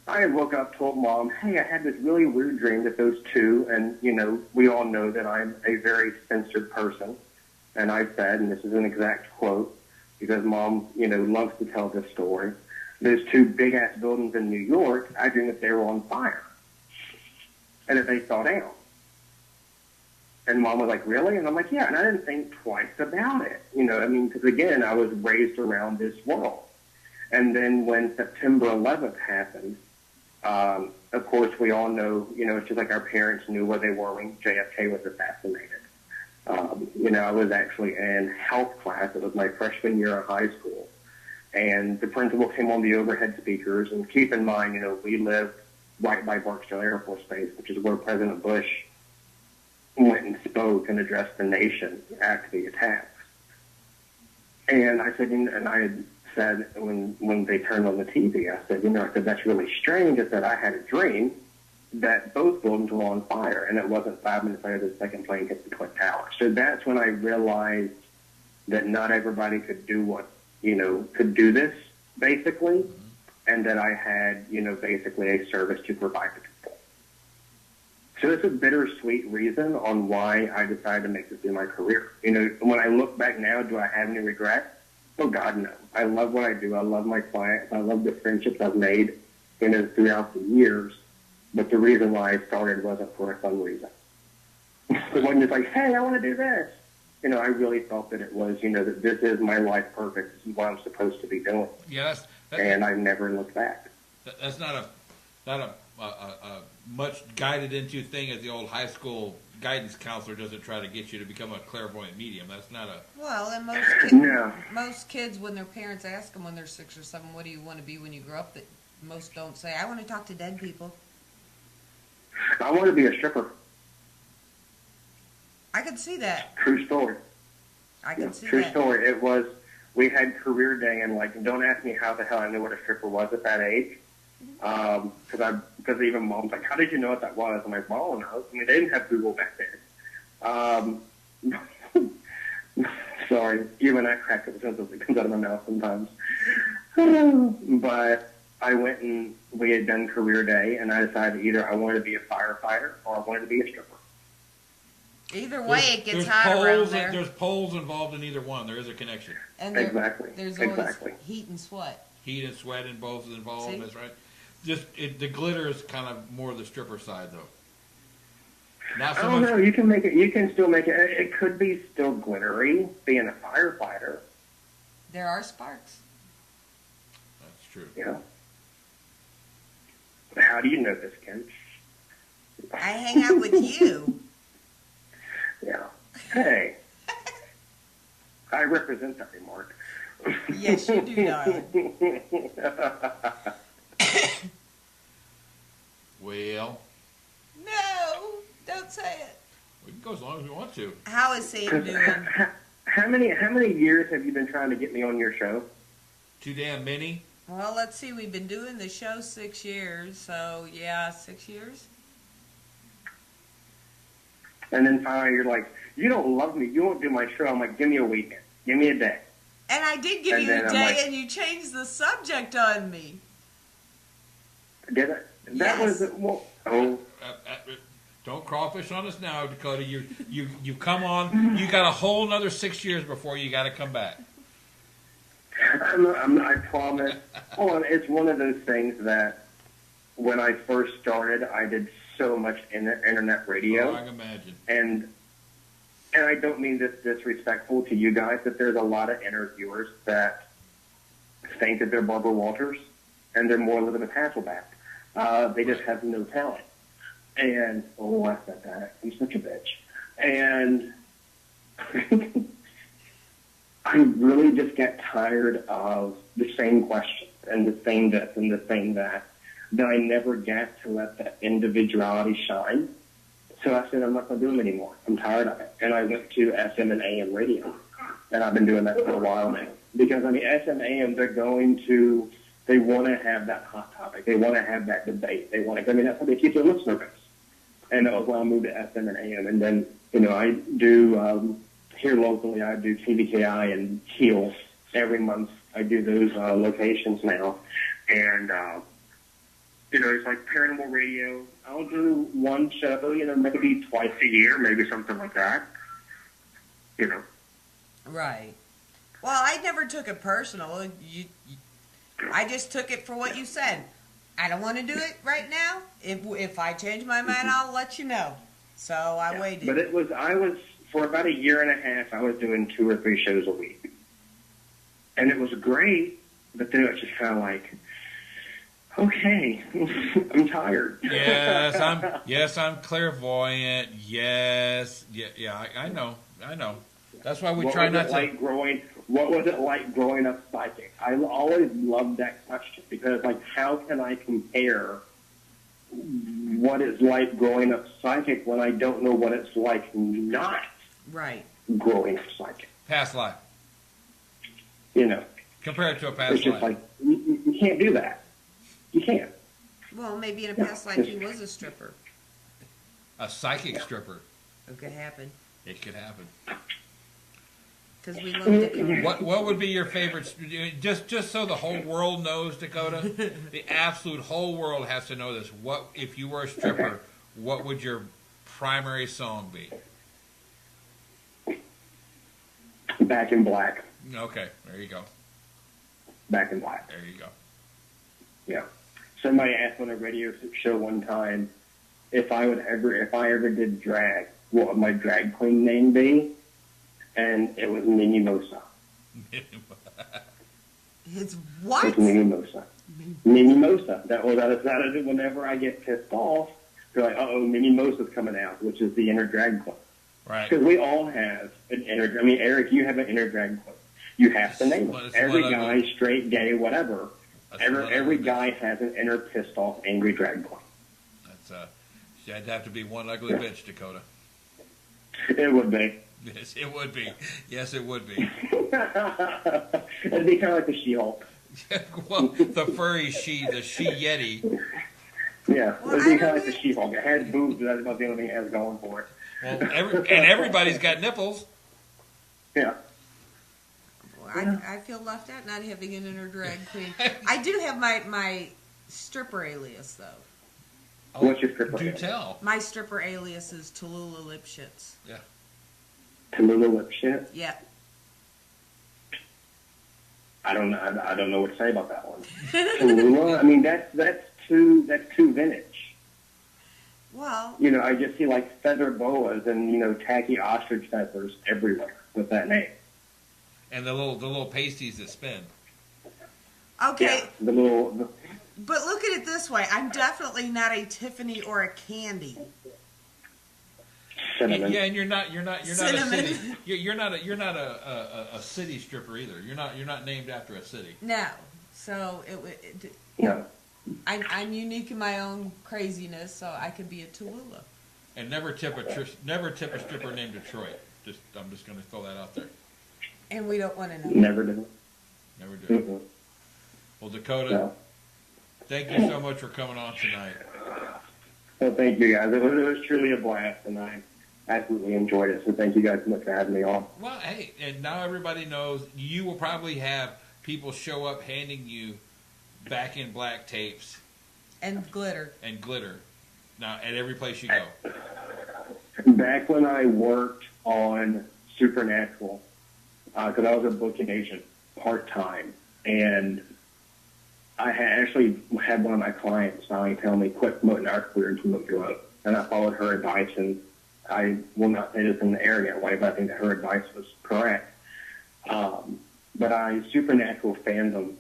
I woke up, told Mom, hey, I had this really weird dream that those two, and, we all know that I'm a very censored person. And I said, and this is an exact quote, because Mom, loves to tell this story, those two big-ass buildings in New York, I dreamed that they were on fire. And that they fell down. And Mom was like, really? And I'm like, yeah. And I didn't think twice about it. Because again, I was raised around this world. And then when September 11th happened, of course, we all know, it's just like our parents knew where they were when JFK was assassinated. I was actually in health class. It was my freshman year of high school. And the principal came on the overhead speakers. And keep in mind, we lived right by Barksdale Air Force Base, which is where President Bush went and spoke and addressed the nation after the attacks. And I said, and I had said when they turned on the TV, I said, that's really strange. I said, I had a dream that both buildings were on fire, and it wasn't 5 minutes later the second plane hit the Twin Towers. So that's when I realized that not everybody could do could do this, basically, and that I had, basically a service to provide to people. So it's a bittersweet reason on why I decided to make this be my career. When I look back now, do I have any regrets? Oh, God, no. I love what I do. I love my clients. I love the friendships I've made, throughout the years. But the reason why I started wasn't for a fun reason. It wasn't just like, hey, I want to do this. I really felt that it was, that this is my life purpose. This is what I'm supposed to be doing. Yeah, and I never looked back. That's not a much guided into thing as the old high school guidance counselor doesn't try to get you to become a clairvoyant medium. That's not a... Well, and most kids, when their parents ask them when they're 6 or 7, what do you want to be when you grow up, that most don't say, I want to talk to dead people. I want to be a stripper. I could see that. True story. I can see True that. story. It was, we had career day, and don't ask me how the hell I knew what a stripper was at that age. Because even Mom's like, how did you know what that was? I'm like, well, no. They didn't have Google back then. Sorry, even I crack it because it comes out of my mouth sometimes. But I went and we had done career day, and I decided either I wanted to be a firefighter or I wanted to be a stripper. Either way, it gets hot around there. There's poles involved in either one. There is a connection. And exactly. There's always heat and sweat. Heat and sweat in both is involved. See? That's right. The glitter is kind of more the stripper side, though. Not so much. No, you can make it. You can still make it. It could be still glittery, being a firefighter. There are sparks. That's true. Yeah. How do you know this, Ken? I hang out with you. Yeah. Hey. I represent that remark. Yes, you do, darling. Well. No, don't say it. We can go as long as we want to. How is Sam doing? How many years have you been trying to get me on your show? Too damn many. Well, let's see. We've been doing the show 6 years, so yeah, 6 years. And then finally you're like, you don't love me. You won't do my show. I'm like, give me a weekend. Give me a day. And I did give you a day, and you changed the subject on me. Did it? That Yes. was, well, oh. Don't crawfish on us now, Dakota. You come on. You got a whole another 6 years before you got to come back. I promise. Hold on, it's one of those things that when I first started, I did so much internet radio. Oh, I can imagine. And I don't mean this disrespectful to you guys, but there's a lot of interviewers that think that they're Barbara Walters, and they're more Elizabeth Hasselbeck. They just have no talent. And, oh, I said that. I'm such a bitch. And I really just get tired of the same questions and the same this and the same that I never get to let that individuality shine. So I said, I'm not going to do them anymore. I'm tired of it. And I went to SM and AM radio. And I've been doing that for a while now. Because, I mean, SM, AM, they want to have that hot topic. They want to have that debate. They want to, I mean, that's how they keep their listener base. And that was when I moved to SM and AM. And then, you know, I do, here locally, I do TVKI and Heels every month. I do those locations now. And, you know, it's like paranormal radio. I'll do one show, you know, maybe twice a year, maybe something like that. You know. Right. Well, I never took it personal. I just took it for what you said. I don't want to do it right now. If I change my mind, I'll let you know. So I waited. But I was, for about a year and a half, I was doing 2 or 3 shows a week. And it was great, but then it was just kind of like, okay, I'm tired. Yes, I'm clairvoyant. Yes, yeah, I know. That's why we try not to. What was it like growing up psychic? I always loved that question because, like, how can I compare what it's like growing up psychic when I don't know what it's like not growing up psychic? Past life. You know. Compare it to a past it's just life. Like, you can't do that. You can't. Well, maybe in a past life he was a stripper. A psychic stripper. It could happen. It could happen. Because we love Dakota. What would be your favorite? Just so the whole world knows, Dakota. The absolute whole world has to know this. What if you were a stripper? Okay. What would your primary song be? Back in Black. Okay, there you go. Back in Black. There you go. Yeah. Somebody asked on a radio show one time if I ever did drag, what would my drag queen name be? And it was Mimosa. It's what? It's Mimosa. Mimosa. That is whenever I get pissed off, they're like, uh-oh, Mimosa's coming out, which is the inner drag queen. Right. Because we all have an inner, I mean, Eric, you have an inner drag queen. You have to name it. Every guy, straight, gay, whatever, every guy has an inner pissed off, angry drag queen. That'd have to be one ugly bitch, Dakota. It would be. Yes, it would be. Yes, it would be. It'd be kind of like the She-Hulk. Well, the furry the she Yeti. Yeah, it'd be kind of like the She-Hulk. It has boobs, but that's about the only thing it has going for it. Well, everybody's got nipples. Yeah. Well, I feel left out not having an inner drag queen. I do have my stripper alias, though. Oh, what's your stripper alias? Do tell. My stripper alias is Tallulah Lipschitz. Yeah. Tallulah Lipschitz? Yeah. I don't know what to say about that one. Tallulah? I mean, that's too vintage. Well, You know, I just see like feather boas and, you know, tacky ostrich feathers everywhere with that name. And the little pasties that spin. okay. Yeah, But look at it this way. I'm definitely not a Tiffany or a Candy. cinnamon. Yeah, and you're not Cinnamon. a city. You're not a city stripper either. You're not named after a city. No. So No. I'm unique in my own craziness, so I could be a Tallulah. And never tip a stripper named Detroit. I'm just going to throw that out there. And we don't want to know. Never do. Never do. Mm-hmm. Well, Dakota, No. thank you so much for coming on tonight. Well, thank you guys. It was truly a blast, and I absolutely enjoyed it. So thank you guys so much for having me on. Well, hey, and now everybody knows you will probably have people show up handing you Back in Black tapes And glitter. now at every place you go. Back when I worked on Supernatural, because I was a booking agent part-time, and I actually had one of my clients finally tell me, quit promoting our career and promote your own. And I followed her advice, and I will not say this in the arrogant way, but I think that her advice was correct. But Supernatural fandom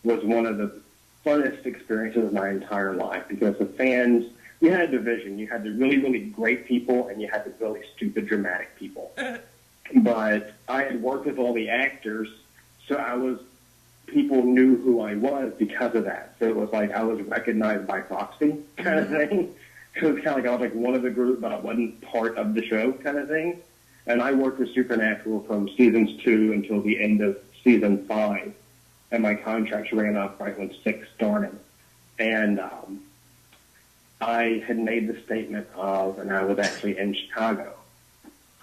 was one of the funnest experiences of my entire life, because the fans, you had a division. You had the really, really great people, and you had the really stupid, dramatic people. But I had worked with all the actors, so people knew who I was because of that. So it was like I was recognized by proxy kind of thing. So it's kind of like I was like one of the group, but I wasn't part of the show kind of thing. And I worked with Supernatural from seasons 2 until the end of season 5. And my contract ran up right when 6 started. And I had made the statement of, and I was actually in Chicago.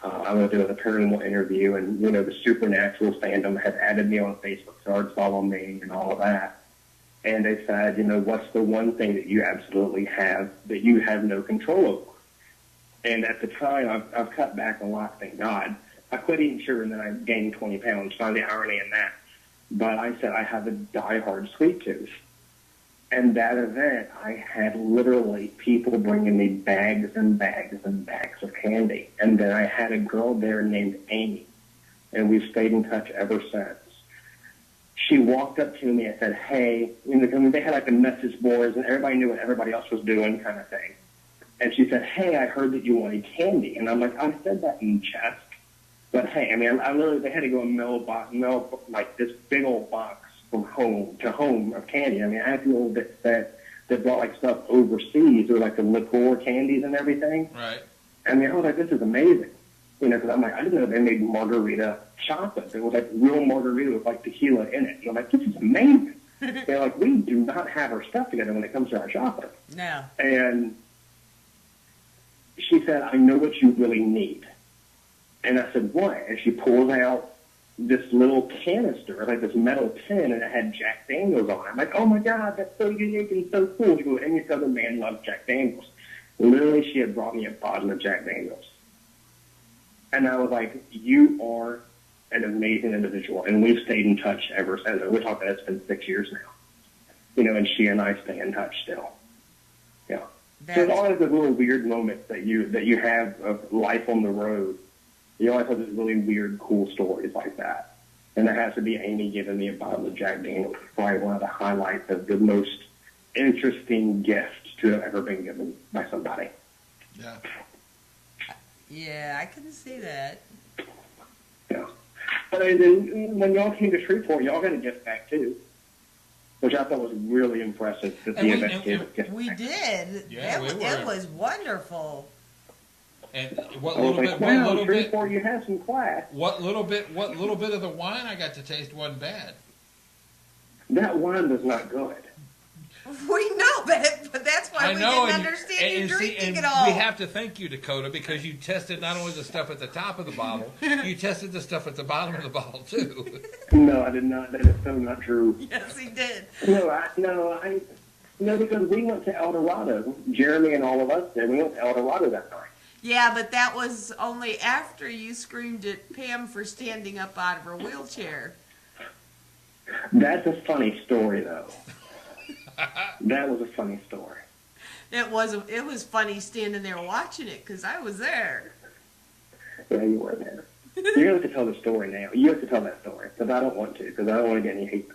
I was doing a paranormal interview, and, you know, the Supernatural fandom had added me on Facebook, started following me and all of that. And they said, you know, what's the one thing that you absolutely have that you have no control over? And at the time, I've cut back a lot, thank God. I quit eating sugar, and then I gained 20 pounds. Find the irony in that. But I said I have a diehard sweet tooth. And that event, I had literally people bringing me bags and bags and bags of candy. And then I had a girl there named Amy, and we've stayed in touch ever since. She walked up to me and said, hey, you know, they had like a message boards, and everybody knew what everybody else was doing kind of thing. And she said, hey, I heard that you wanted candy. And I'm like, I said that in jest. But hey, I mean, I literally, they had to go and mail like this big old box from home to home of candy. I mean, I had people that brought like stuff overseas, or like the liqueur candies and everything. Right. I mean, I was like, this is amazing. You know, because I'm like, I didn't know they made margarita chocolate. It was like real margarita with like tequila in it. And I'm like, this is amazing. They're like, we do not have our stuff together when it comes to our chocolate. No. And she said, I know what you really need. And I said, what? And she pulls out this little canister, like this metal tin, and it had Jack Daniels on it. I'm like, oh my God, that's so unique and so cool. She goes, any other man loves Jack Daniels. Literally, she had brought me a bottle of Jack Daniels. And I was like, you are an amazing individual. And we've stayed in touch ever since. We're talking, it's been 6 years now. You know, and she and I stay in touch still. Yeah. So it's always the little weird moments that you have of life on the road. You always have these really weird, cool stories like that. And there has to be Amy giving me a bottle of Jack Daniels. Probably one of the highlights of the most interesting gift to have ever been given by somebody. Yeah. Yeah, I can see that. Yeah. But then when y'all came to Shreveport, y'all got a gift back too, which I thought was really impressive. That the event gave a gift We back. did. Yeah, It was wonderful. And I was like, wow, Shreveport, you have some class. What little bit of the wine I got to taste wasn't bad. That wine was not good. We know that, but that's why we didn't understand you drinking it all. We have to thank you, Dakota, because you tested not only the stuff at the top of the bottle, you tested the stuff at the bottom of the bottle too. No, I did not. That is so not true. Yes, he did. No, because we went to El Dorado. Jeremy and all of us did. We went to El Dorado that night. Yeah, but that was only after you screamed at Pam for standing up out of her wheelchair. That's a funny story, though. That was a funny story. It was funny standing there watching it because I was there. Yeah, you were there. You have to tell the story now. You have to tell that story because I don't want to, because I don't want to get any hate.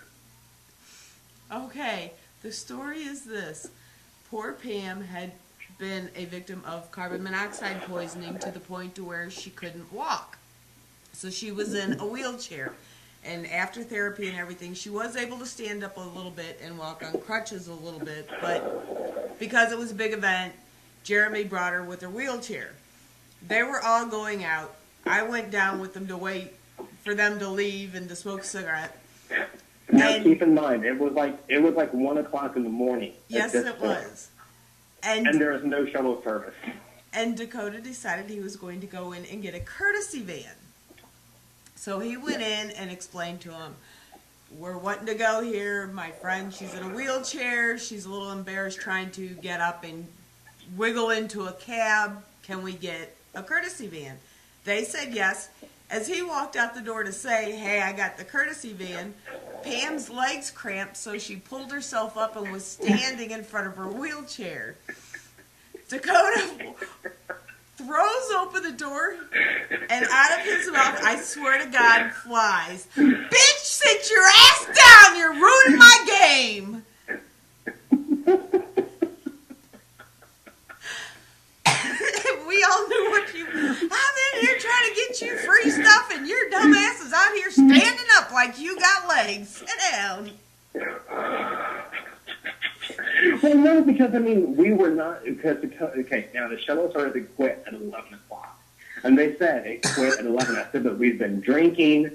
Okay, the story is this. Poor Pam had been a victim of carbon monoxide poisoning to the point to where she couldn't walk. So she was in a wheelchair. And after therapy and everything, she was able to stand up a little bit and walk on crutches a little bit. But because it was a big event, Jeremy brought her with her wheelchair. They were all going out. I went down with them to wait for them to leave and to smoke a cigarette. Now, keep in mind, it was like 1 o'clock in the morning. Yes, it was. And there was no shuttle service. And Dakota decided he was going to go in and get a courtesy van. So he went in and explained to him, we're wanting to go here. My friend, she's in a wheelchair. She's a little embarrassed trying to get up and wiggle into a cab. Can we get a courtesy van? They said yes. As he walked out the door to say, hey, I got the courtesy van, Pam's legs cramped, so she pulled herself up and was standing in front of her wheelchair. Dakota throws open the door, and out of his mouth, I swear to God, flies, bitch, sit your ass down, you're ruining my game. We all knew what you, I'm in here trying to get you free stuff, and your dumb ass is out here standing up like you got legs. Sit down. Well, no, because because, I mean, we were not, because, okay, now the shuttle started to quit at 11 o'clock. And they said it quit at 11. I said, but we've been drinking.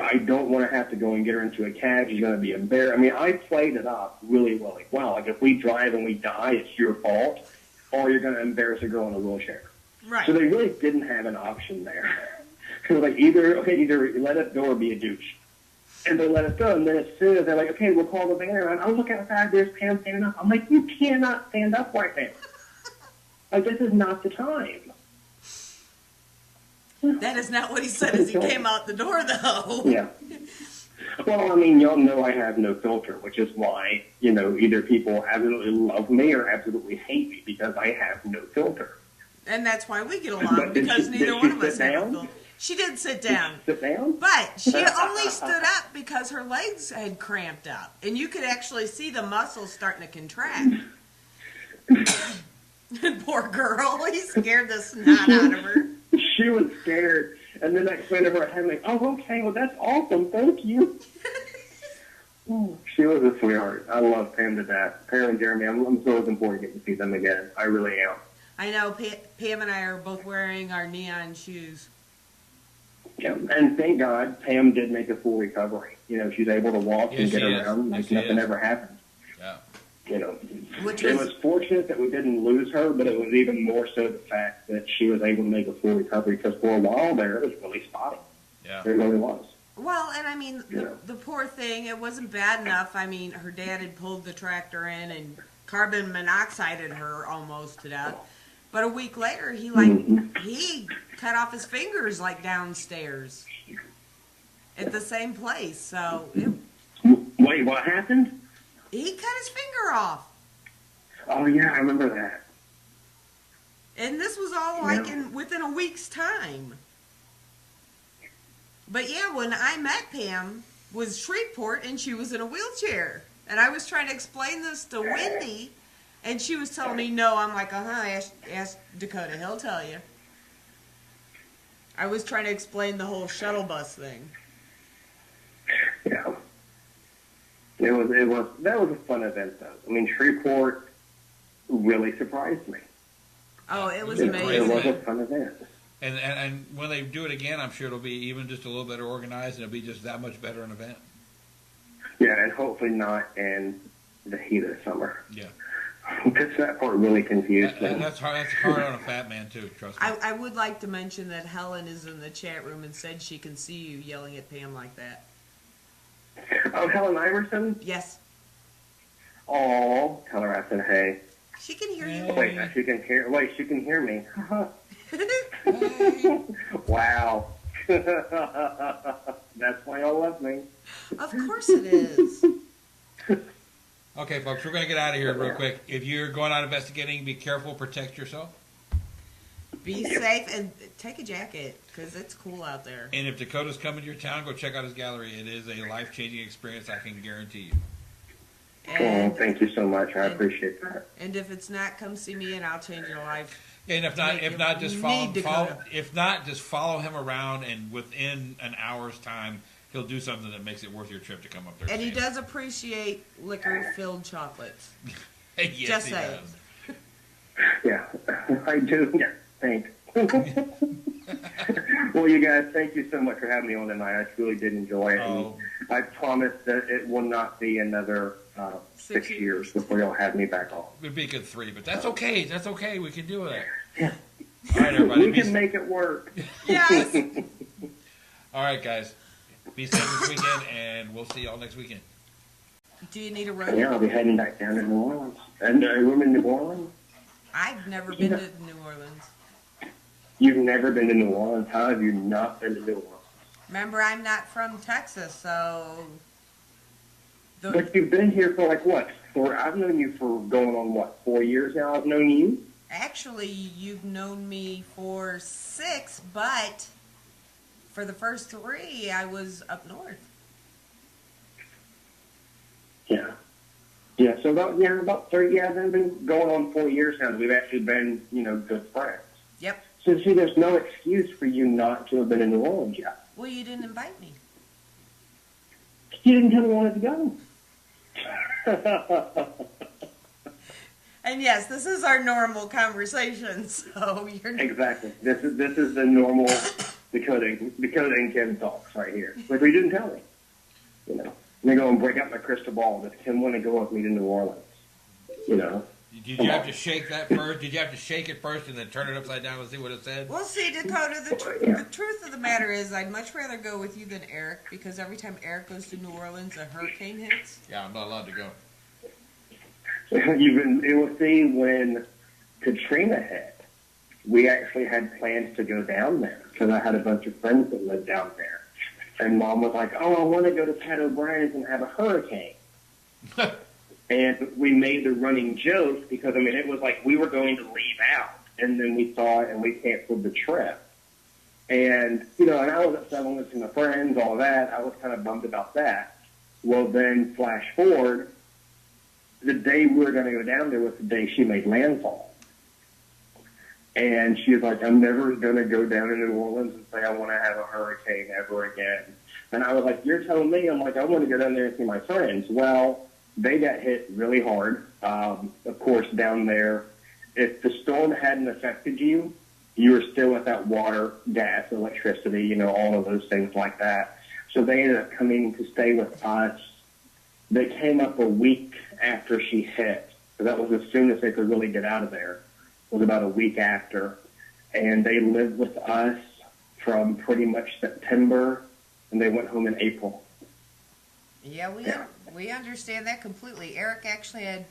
I don't want to have to go and get her into a cab. She's going to be embarrassed. I mean, I played it up really well. Like, wow, like if we drive and we die, it's your fault, or you're going to embarrass a girl in a wheelchair. Right. So they really didn't have an option there. So like either let us go or be a douche. And they let us go. And then as soon as they're like, okay, we'll call the van around. I'll look outside. There's Pam standing up. I'm like, you cannot stand up right now. Like, this is not the time. That is not what he said as he came out the door, though. Yeah. Well, I mean, y'all know I have no filter, which is why, either people absolutely love me or absolutely hate me because I have no filter. And that's why we get along, because neither one of us have a filter. She did sit down. Sit down? But she only stood up because her legs had cramped up. And you could actually see the muscles starting to contract. Poor girl. He scared the snot out of her. She was scared. And then I explained to her, I'm like, oh, okay, well, that's awesome. Thank you. She was a sweetheart. I love Pam to death. Pam and Jeremy, I'm so looking forward to getting to see them again. I really am. I know. Pam and I are both wearing our neon shoes. Yeah, and thank God Pam did make a full recovery. She's able to walk and get around like nothing ever happened. Yeah. It was fortunate that we didn't lose her, but it was even more so the fact that she was able to make a full recovery because for a while there, it was really spotty. Yeah. It really was. Well, and I mean, the poor thing, it wasn't bad enough. I mean, her dad had pulled the tractor in and carbon monoxided her almost to death. But a week later, he cut off his fingers like downstairs at the same place. So Wait, what happened? he cut his finger off. Oh yeah, I remember that. And this was all within a week's time. But yeah, when I met Pam was Shreveport and she was in a wheelchair. And I was trying to explain this to Wendy and she was telling me no. I'm like, ask Dakota, he'll tell you. I was trying to explain the whole shuttle bus thing. Yeah. That was a fun event though. I mean, Shreveport really surprised me. Oh, it was amazing. It was a fun event. And when they do it again, I'm sure it'll be even just a little better organized, and it'll be just that much better an event. Yeah, and hopefully not in the heat of the summer. Yeah. Because that part really confused me. That's hard on a fat man, too, trust me. I would like to mention that Helen is in the chat room and said she can see you yelling at Pam like that. Oh, Helen Iverson? Yes. Oh, tell her I said hey. She can hear you. Wait, she can hear me. Wow. That's why y'all love me. Of course it is. Okay, folks, we're going to get out of here real quick. If you're going out investigating, be careful, protect yourself. Be safe and take a jacket because it's cool out there. And if Dakota's coming to your town, go check out his gallery. It is a life-changing experience, I can guarantee you. And, thank you so much. I appreciate that. And if it's not, come see me and I'll change your life. And if not, just follow him around, and within an hour's time, he'll do something that makes it worth your trip to come up there. And he does appreciate liquor-filled chocolates. Yes, just he saying. does. Yeah, I do. Yeah, thanks. Well, you guys, thank you so much for having me on tonight. I truly did enjoy it. And I promise that it will not be another 6 years before you'll have me back on. It would be a good 3, but that's okay. That's okay. We can do it. Yeah. All right, everybody. We can make it work. Yes. All right, guys. Be safe this weekend, and we'll see y'all next weekend. Do you need a road? Yeah, I'll be heading back down to New Orleans. And we're in New Orleans? I've never been to New Orleans. You've never been to New Orleans? How have you not been to New Orleans? Remember, I'm not from Texas, so... But you've been here for, like, what? I've known you for going on, 4 years now I've known you? Actually, you've known me for 6, but for the first 3, I was up north. Yeah. Yeah, so about 3, yeah, I've been going on 4 years now. We've actually been, good friends. Yep. So, see, there's no excuse for you not to have been in New Orleans yet. Well, you didn't invite me. You didn't tell me you wanted to go. And yes, this is our normal conversation, so you're Exactly. This is the normal Dakota and Kim talks right here. Like, you didn't tell me. You know, let me go and break out my crystal ball. Does Kim want to go with me to New Orleans? You know. Did you have to shake that first? Did you have to shake it first and then turn it upside down and see what it said? Well, see, Dakota, the truth of the matter is I'd much rather go with you than Eric, because every time Eric goes to New Orleans, a hurricane hits. Yeah, I'm not allowed to go. It was see when Katrina hit. We actually had plans to go down there because I had a bunch of friends that lived down there, and Mom was like, "Oh, I want to go to Pat O'Brien's and have a hurricane." And we made the running joke because, I mean, it was like we were going to leave out, and then we saw it and we canceled the trip. And, you know, and I was upset with my friends, all that. I was kind of bummed about that. Well, then flash forward, the day we were going to go down there was the day she made landfall. And she was like, "I'm never going to go down to New Orleans and say I want to have a hurricane ever again." And I was like, "You're telling me?" I'm like, "I want to go down there and see my friends." Well, they got hit really hard. Of course, down there, if the storm hadn't affected you, you were still without water, gas, electricity, you know, all of those things like that. So they ended up coming to stay with us. They came up a week after she hit. So that was as soon as they could really get out of there. It was about a week after. And they lived with us from pretty much September, and they went home in April. Yeah, we understand that completely. Eric actually had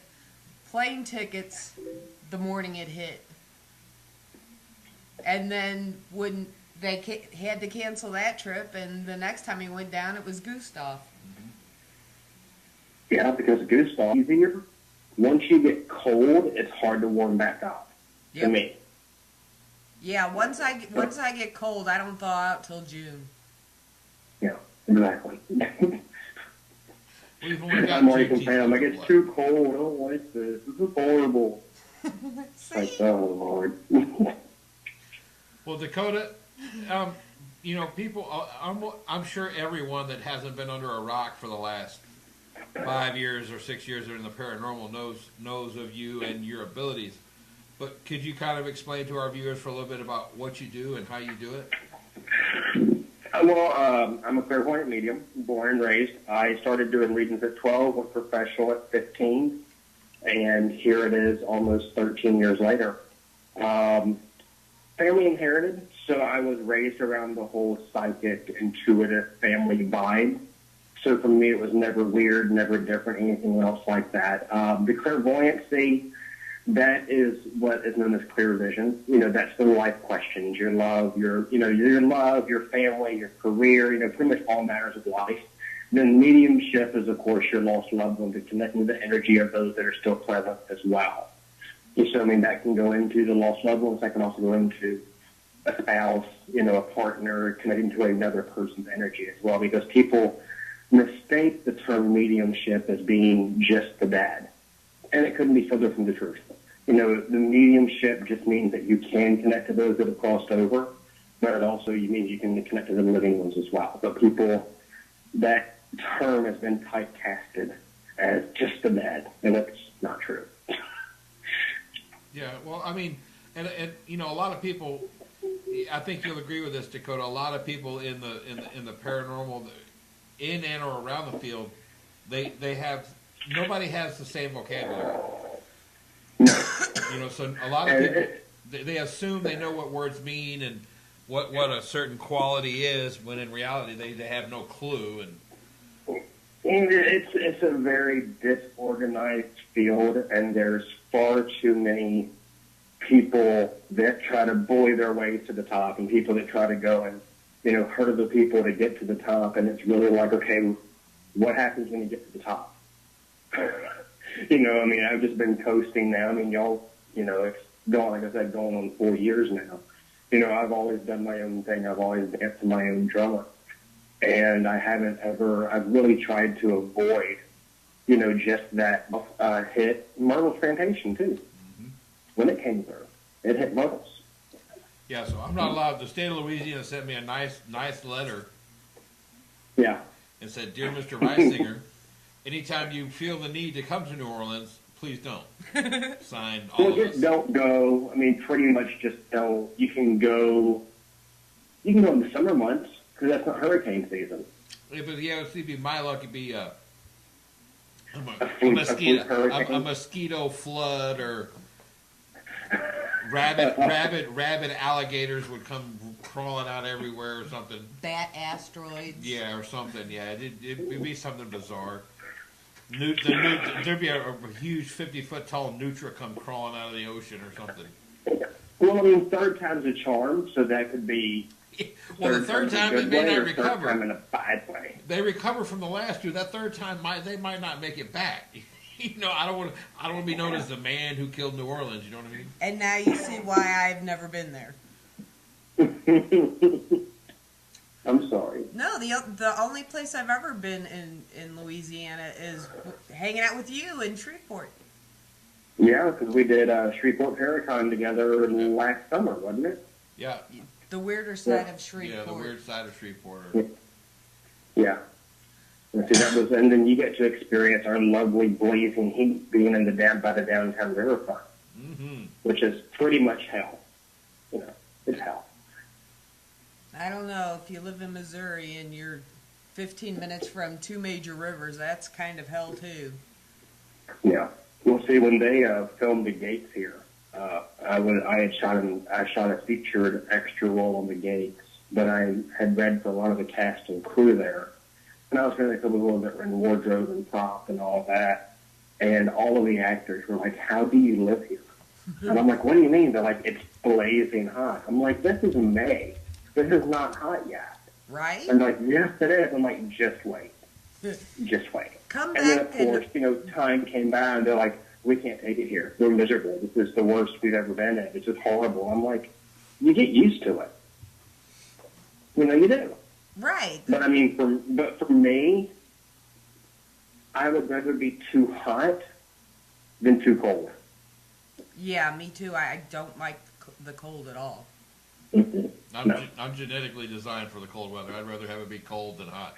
plane tickets the morning it hit. And then when they had to cancel that trip, and the next time he went down, it was Gustav. Yeah, because Gustav is easier. Once you get cold, it's hard to warm back up. Yep. To me. Yeah, once I get cold, I don't thaw out till June. Yeah, exactly. We've only got I'm already two complaining. I'm like, it's too cold. I don't like this. This is horrible. Like, oh, Lord. Well, Dakota, you know, people, I'm sure everyone that hasn't been under a rock for the last 5 years or 6 years or in the paranormal knows of you and your abilities. But could you kind of explain to our viewers for a little bit about what you do and how you do it? Well, I'm a clairvoyant medium, born and raised. I started doing readings at 12, went professional at 15, and here it is almost 13 years later. Family inherited, so I was raised around the whole psychic, intuitive family vibe. So for me, it was never weird, never different, anything else like that. The clairvoyancy, that is what is known as clear vision. You know, that's the life questions, your love, your family, your career, you know, pretty much all matters of life. Then mediumship is, of course, your lost loved ones, and connecting to the energy of those that are still present as well. So, I mean, that can go into the lost loved ones. That can also go into a spouse, you know, a partner, connecting to another person's energy as well, because people mistake the term mediumship as being just the dad. And it couldn't be further from the truth. You know, the mediumship just means that you can connect to those that have crossed over, but it also means you can connect to the living ones as well. But people, that term has been typecasted as just the dad, and it's not true. Yeah, well, I mean, and you know, a lot of people, I think you'll agree with this, Dakota. A lot of people in the paranormal, in and or around the field, nobody has the same vocabulary. You know, so a lot of people, they assume they know what words mean and what a certain quality is, when in reality they have no clue. And it's a very disorganized field, and there's far too many people that try to bully their way to the top, and people that try to go and, you know, hurt other people to get to the top. And it's really like, okay, what happens when you get to the top? You know, I mean, I've just been coasting now. I mean, y'all, you know, it's going, like I said, going on 4 years now. You know, I've always done my own thing. I've always danced to my own drummer. And I've really tried to avoid, you know, just that hit Myrtle's Plantation, too. Mm-hmm. When it came through, it hit Myrtle's. Yeah, so I'm not allowed. The state of Louisiana sent me a nice letter. Yeah. And said, "Dear Mr. Reisinger, anytime you feel the need to come to New Orleans, please don't. Sign all Well, of just us. don't go. I mean, pretty much just don't. You can go in the summer months because that's not hurricane season. Yeah, but yeah, it'd be my luck. It'd be a fluke hurricane. mosquito flood or rabid alligators would come crawling out everywhere or something. Bat asteroids. Yeah, or something. Yeah, it'd be something bizarre. There'd be a huge 50-foot tall nutria come crawling out of the ocean or something. Well, I mean, third time's a charm, so that could be. Well, the third time they may not recover. Third time in a bad way. They recover from the last two. That third time, they might not make it back. I don't want to be known as the man who killed New Orleans. You know what I mean? And now you see why I've never been there. I'm sorry. No, the only place I've ever been in Louisiana is hanging out with you in Shreveport. Yeah, because we did Shreveport Paracon together last summer, wasn't it? Yeah. The weirder side of Shreveport. Yeah, the weird side of Shreveport. Yeah. And see, and then you get to experience our lovely blazing heat being in by the downtown riverfront, which is pretty much hell. It's hell. I don't know, if you live in Missouri and you're 15 minutes from two major rivers, that's kind of hell too. Yeah. Well, see, when they filmed the gates here, I shot a featured extra role on the gates, but I had read for a lot of the cast and crew there, and I was going to come a little bit in wardrobe and prop and all that, and all of the actors were like, "How do you live here?" And I'm like, "What do you mean?" They're like, "It's blazing hot." I'm like, "This is May. This is not hot yet." Right? And they're like, "Yes, it is." I'm like, "Just wait. Just wait." Come And then, back of course, time came by, and they're like, "We can't take it here. We're miserable. This is the worst we've ever been in. It's just horrible." I'm like, "You get used to it. You do." Right. But I mean, for me, I would rather be too hot than too cold. Yeah, me too. I don't like the cold at all. I'm genetically designed for the cold weather. I'd rather have it be cold than hot.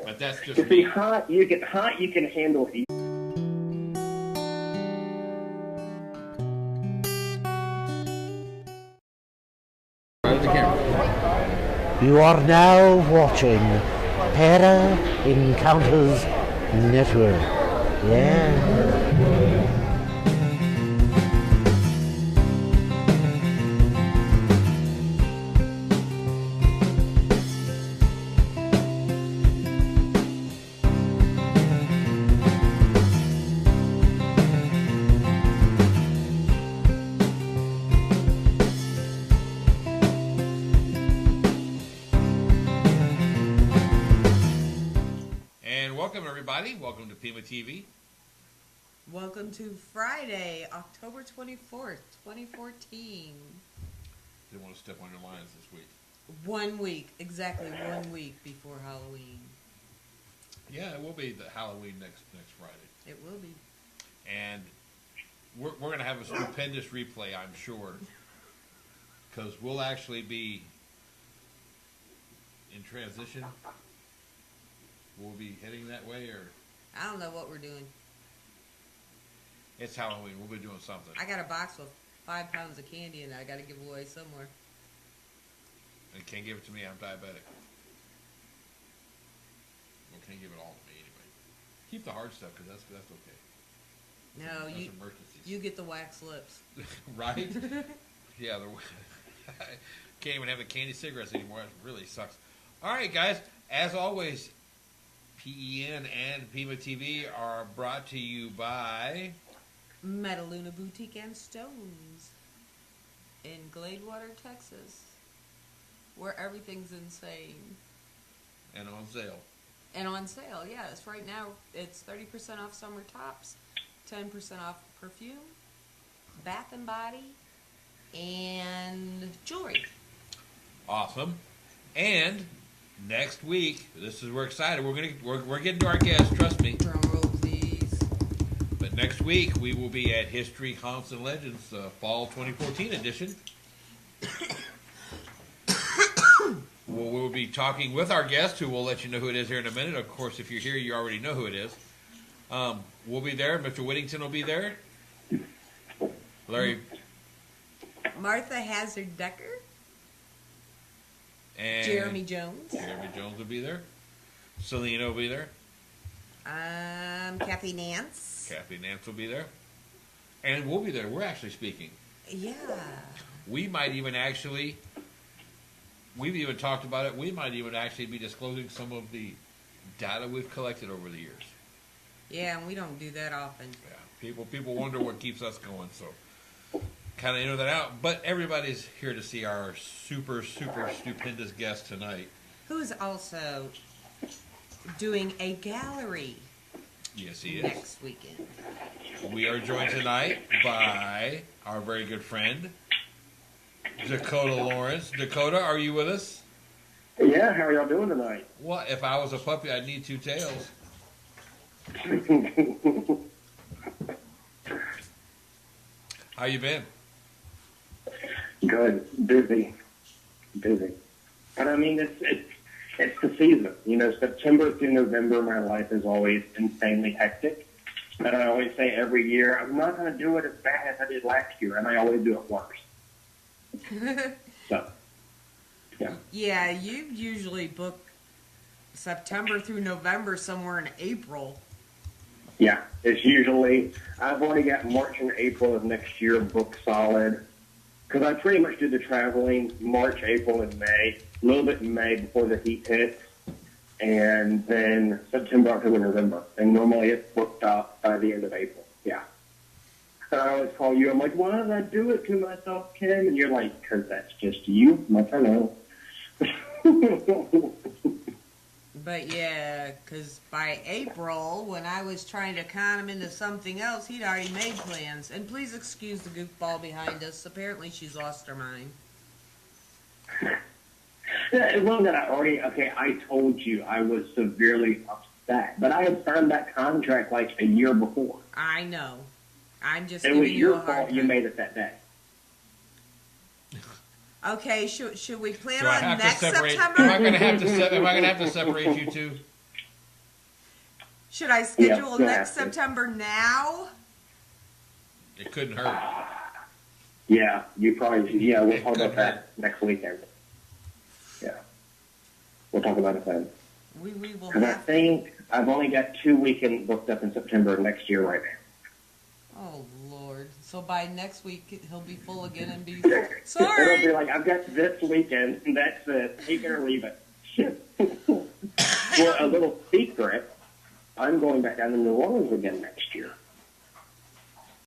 But that's just To be me. hot, you can handle heat. You are now watching Para Encounters Network. Yeah. Welcome to PEMA TV. Welcome to Friday, October 24th, 2014. Didn't want to step on your lines this week. 1 week, exactly 1 week before Halloween. Yeah, it will be the Halloween next Friday. It will be. And we're going to have a stupendous replay, I'm sure, because we'll actually be in transition. We'll be heading that way, or I don't know what we're doing. It's Halloween. We'll be doing something. I got a box with 5 pounds of candy and I got to give away somewhere. And can't give it to me. I'm diabetic. Well, can't give it all to me anyway. Keep the hard stuff because that's okay. No, that's you emergencies. You get the wax lips. Right? Yeah. Can't even have the candy cigarettes anymore. It really sucks. All right, guys. As always, PEN and PEMA TV are brought to you by Metaluna Boutique and Stones in Gladewater, Texas, where everything's insane. And on sale. And on sale, yes. Right now, it's 30% off summer tops, 10% off perfume, bath and body, and jewelry. Awesome. And next week, we're excited. We're getting to our guests. Trust me. Drum roll, please. But next week we will be at History, Haunts, and Legends, Fall 2014 edition. We'll be talking with our guest, who will let you know who it is here in a minute. Of course, if you're here, you already know who it is. We'll be there. Mr. Whittington will be there. Larry Martha Hazard Decker. and Jeremy Jones. Jeremy Jones will be there. Selena will be there. Kathy Nance. Kathy Nance will be there. And we'll be there. We're actually speaking. Yeah. We might even actually, we've even talked about it, we might even actually be disclosing some of the data we've collected over the years. Yeah, and we don't do that often. Yeah, people wonder what keeps us going, so kind of enter that out. But everybody's here to see our super stupendous guest tonight. Who's also doing a gallery Yes, he is. next weekend. We are joined tonight by our very good friend, Dakota Lawrence. Dakota, are you with us? Yeah, how are y'all doing tonight? Well, if I was a puppy, I'd need two tails. How you been? Good, busy. But I mean, it's the season. You know, September through November, my life is always insanely hectic. And I always say every year, I'm not going to do it as bad as I did last year, and I always do it worse. So, yeah. Yeah, you usually book September through November somewhere in April. Yeah, it's usually, I've already got March and April of next year booked solid. Because I pretty much do the traveling March, April, and May. A little bit in May before the heat hits. And then September, October, November. And normally it's booked up by the end of April. Yeah. And I always call you. I'm like, why did I do it to myself, Kim? And you're like, because that's just you. I'm like, I know. But yeah, because by April, when I was trying to con him into something else, he'd already made plans. And please excuse the goofball behind us. Apparently she's lost her mind. It wasn't that I told you I was severely upset. But I had signed that contract like a year before. I know. I'm just It giving was you your a hard fault you time. made it that day. Okay, should we plan Do I on have next to separate? September? Am I going to have to separate you two? Should I schedule Yeah, you'll next have to. September now? It couldn't hurt. Yeah, we'll talk It about could that next weekend. Yeah. We'll talk about it then. We will Because I have. think I've only got 2 weekends booked up in September of next year right now. Oh Lord! So by next week he'll be full again and be It'll sorry. be like, I've got this weekend, and that's it. Take it or leave it. Well, a little secret, I'm going back down to New Orleans again next year.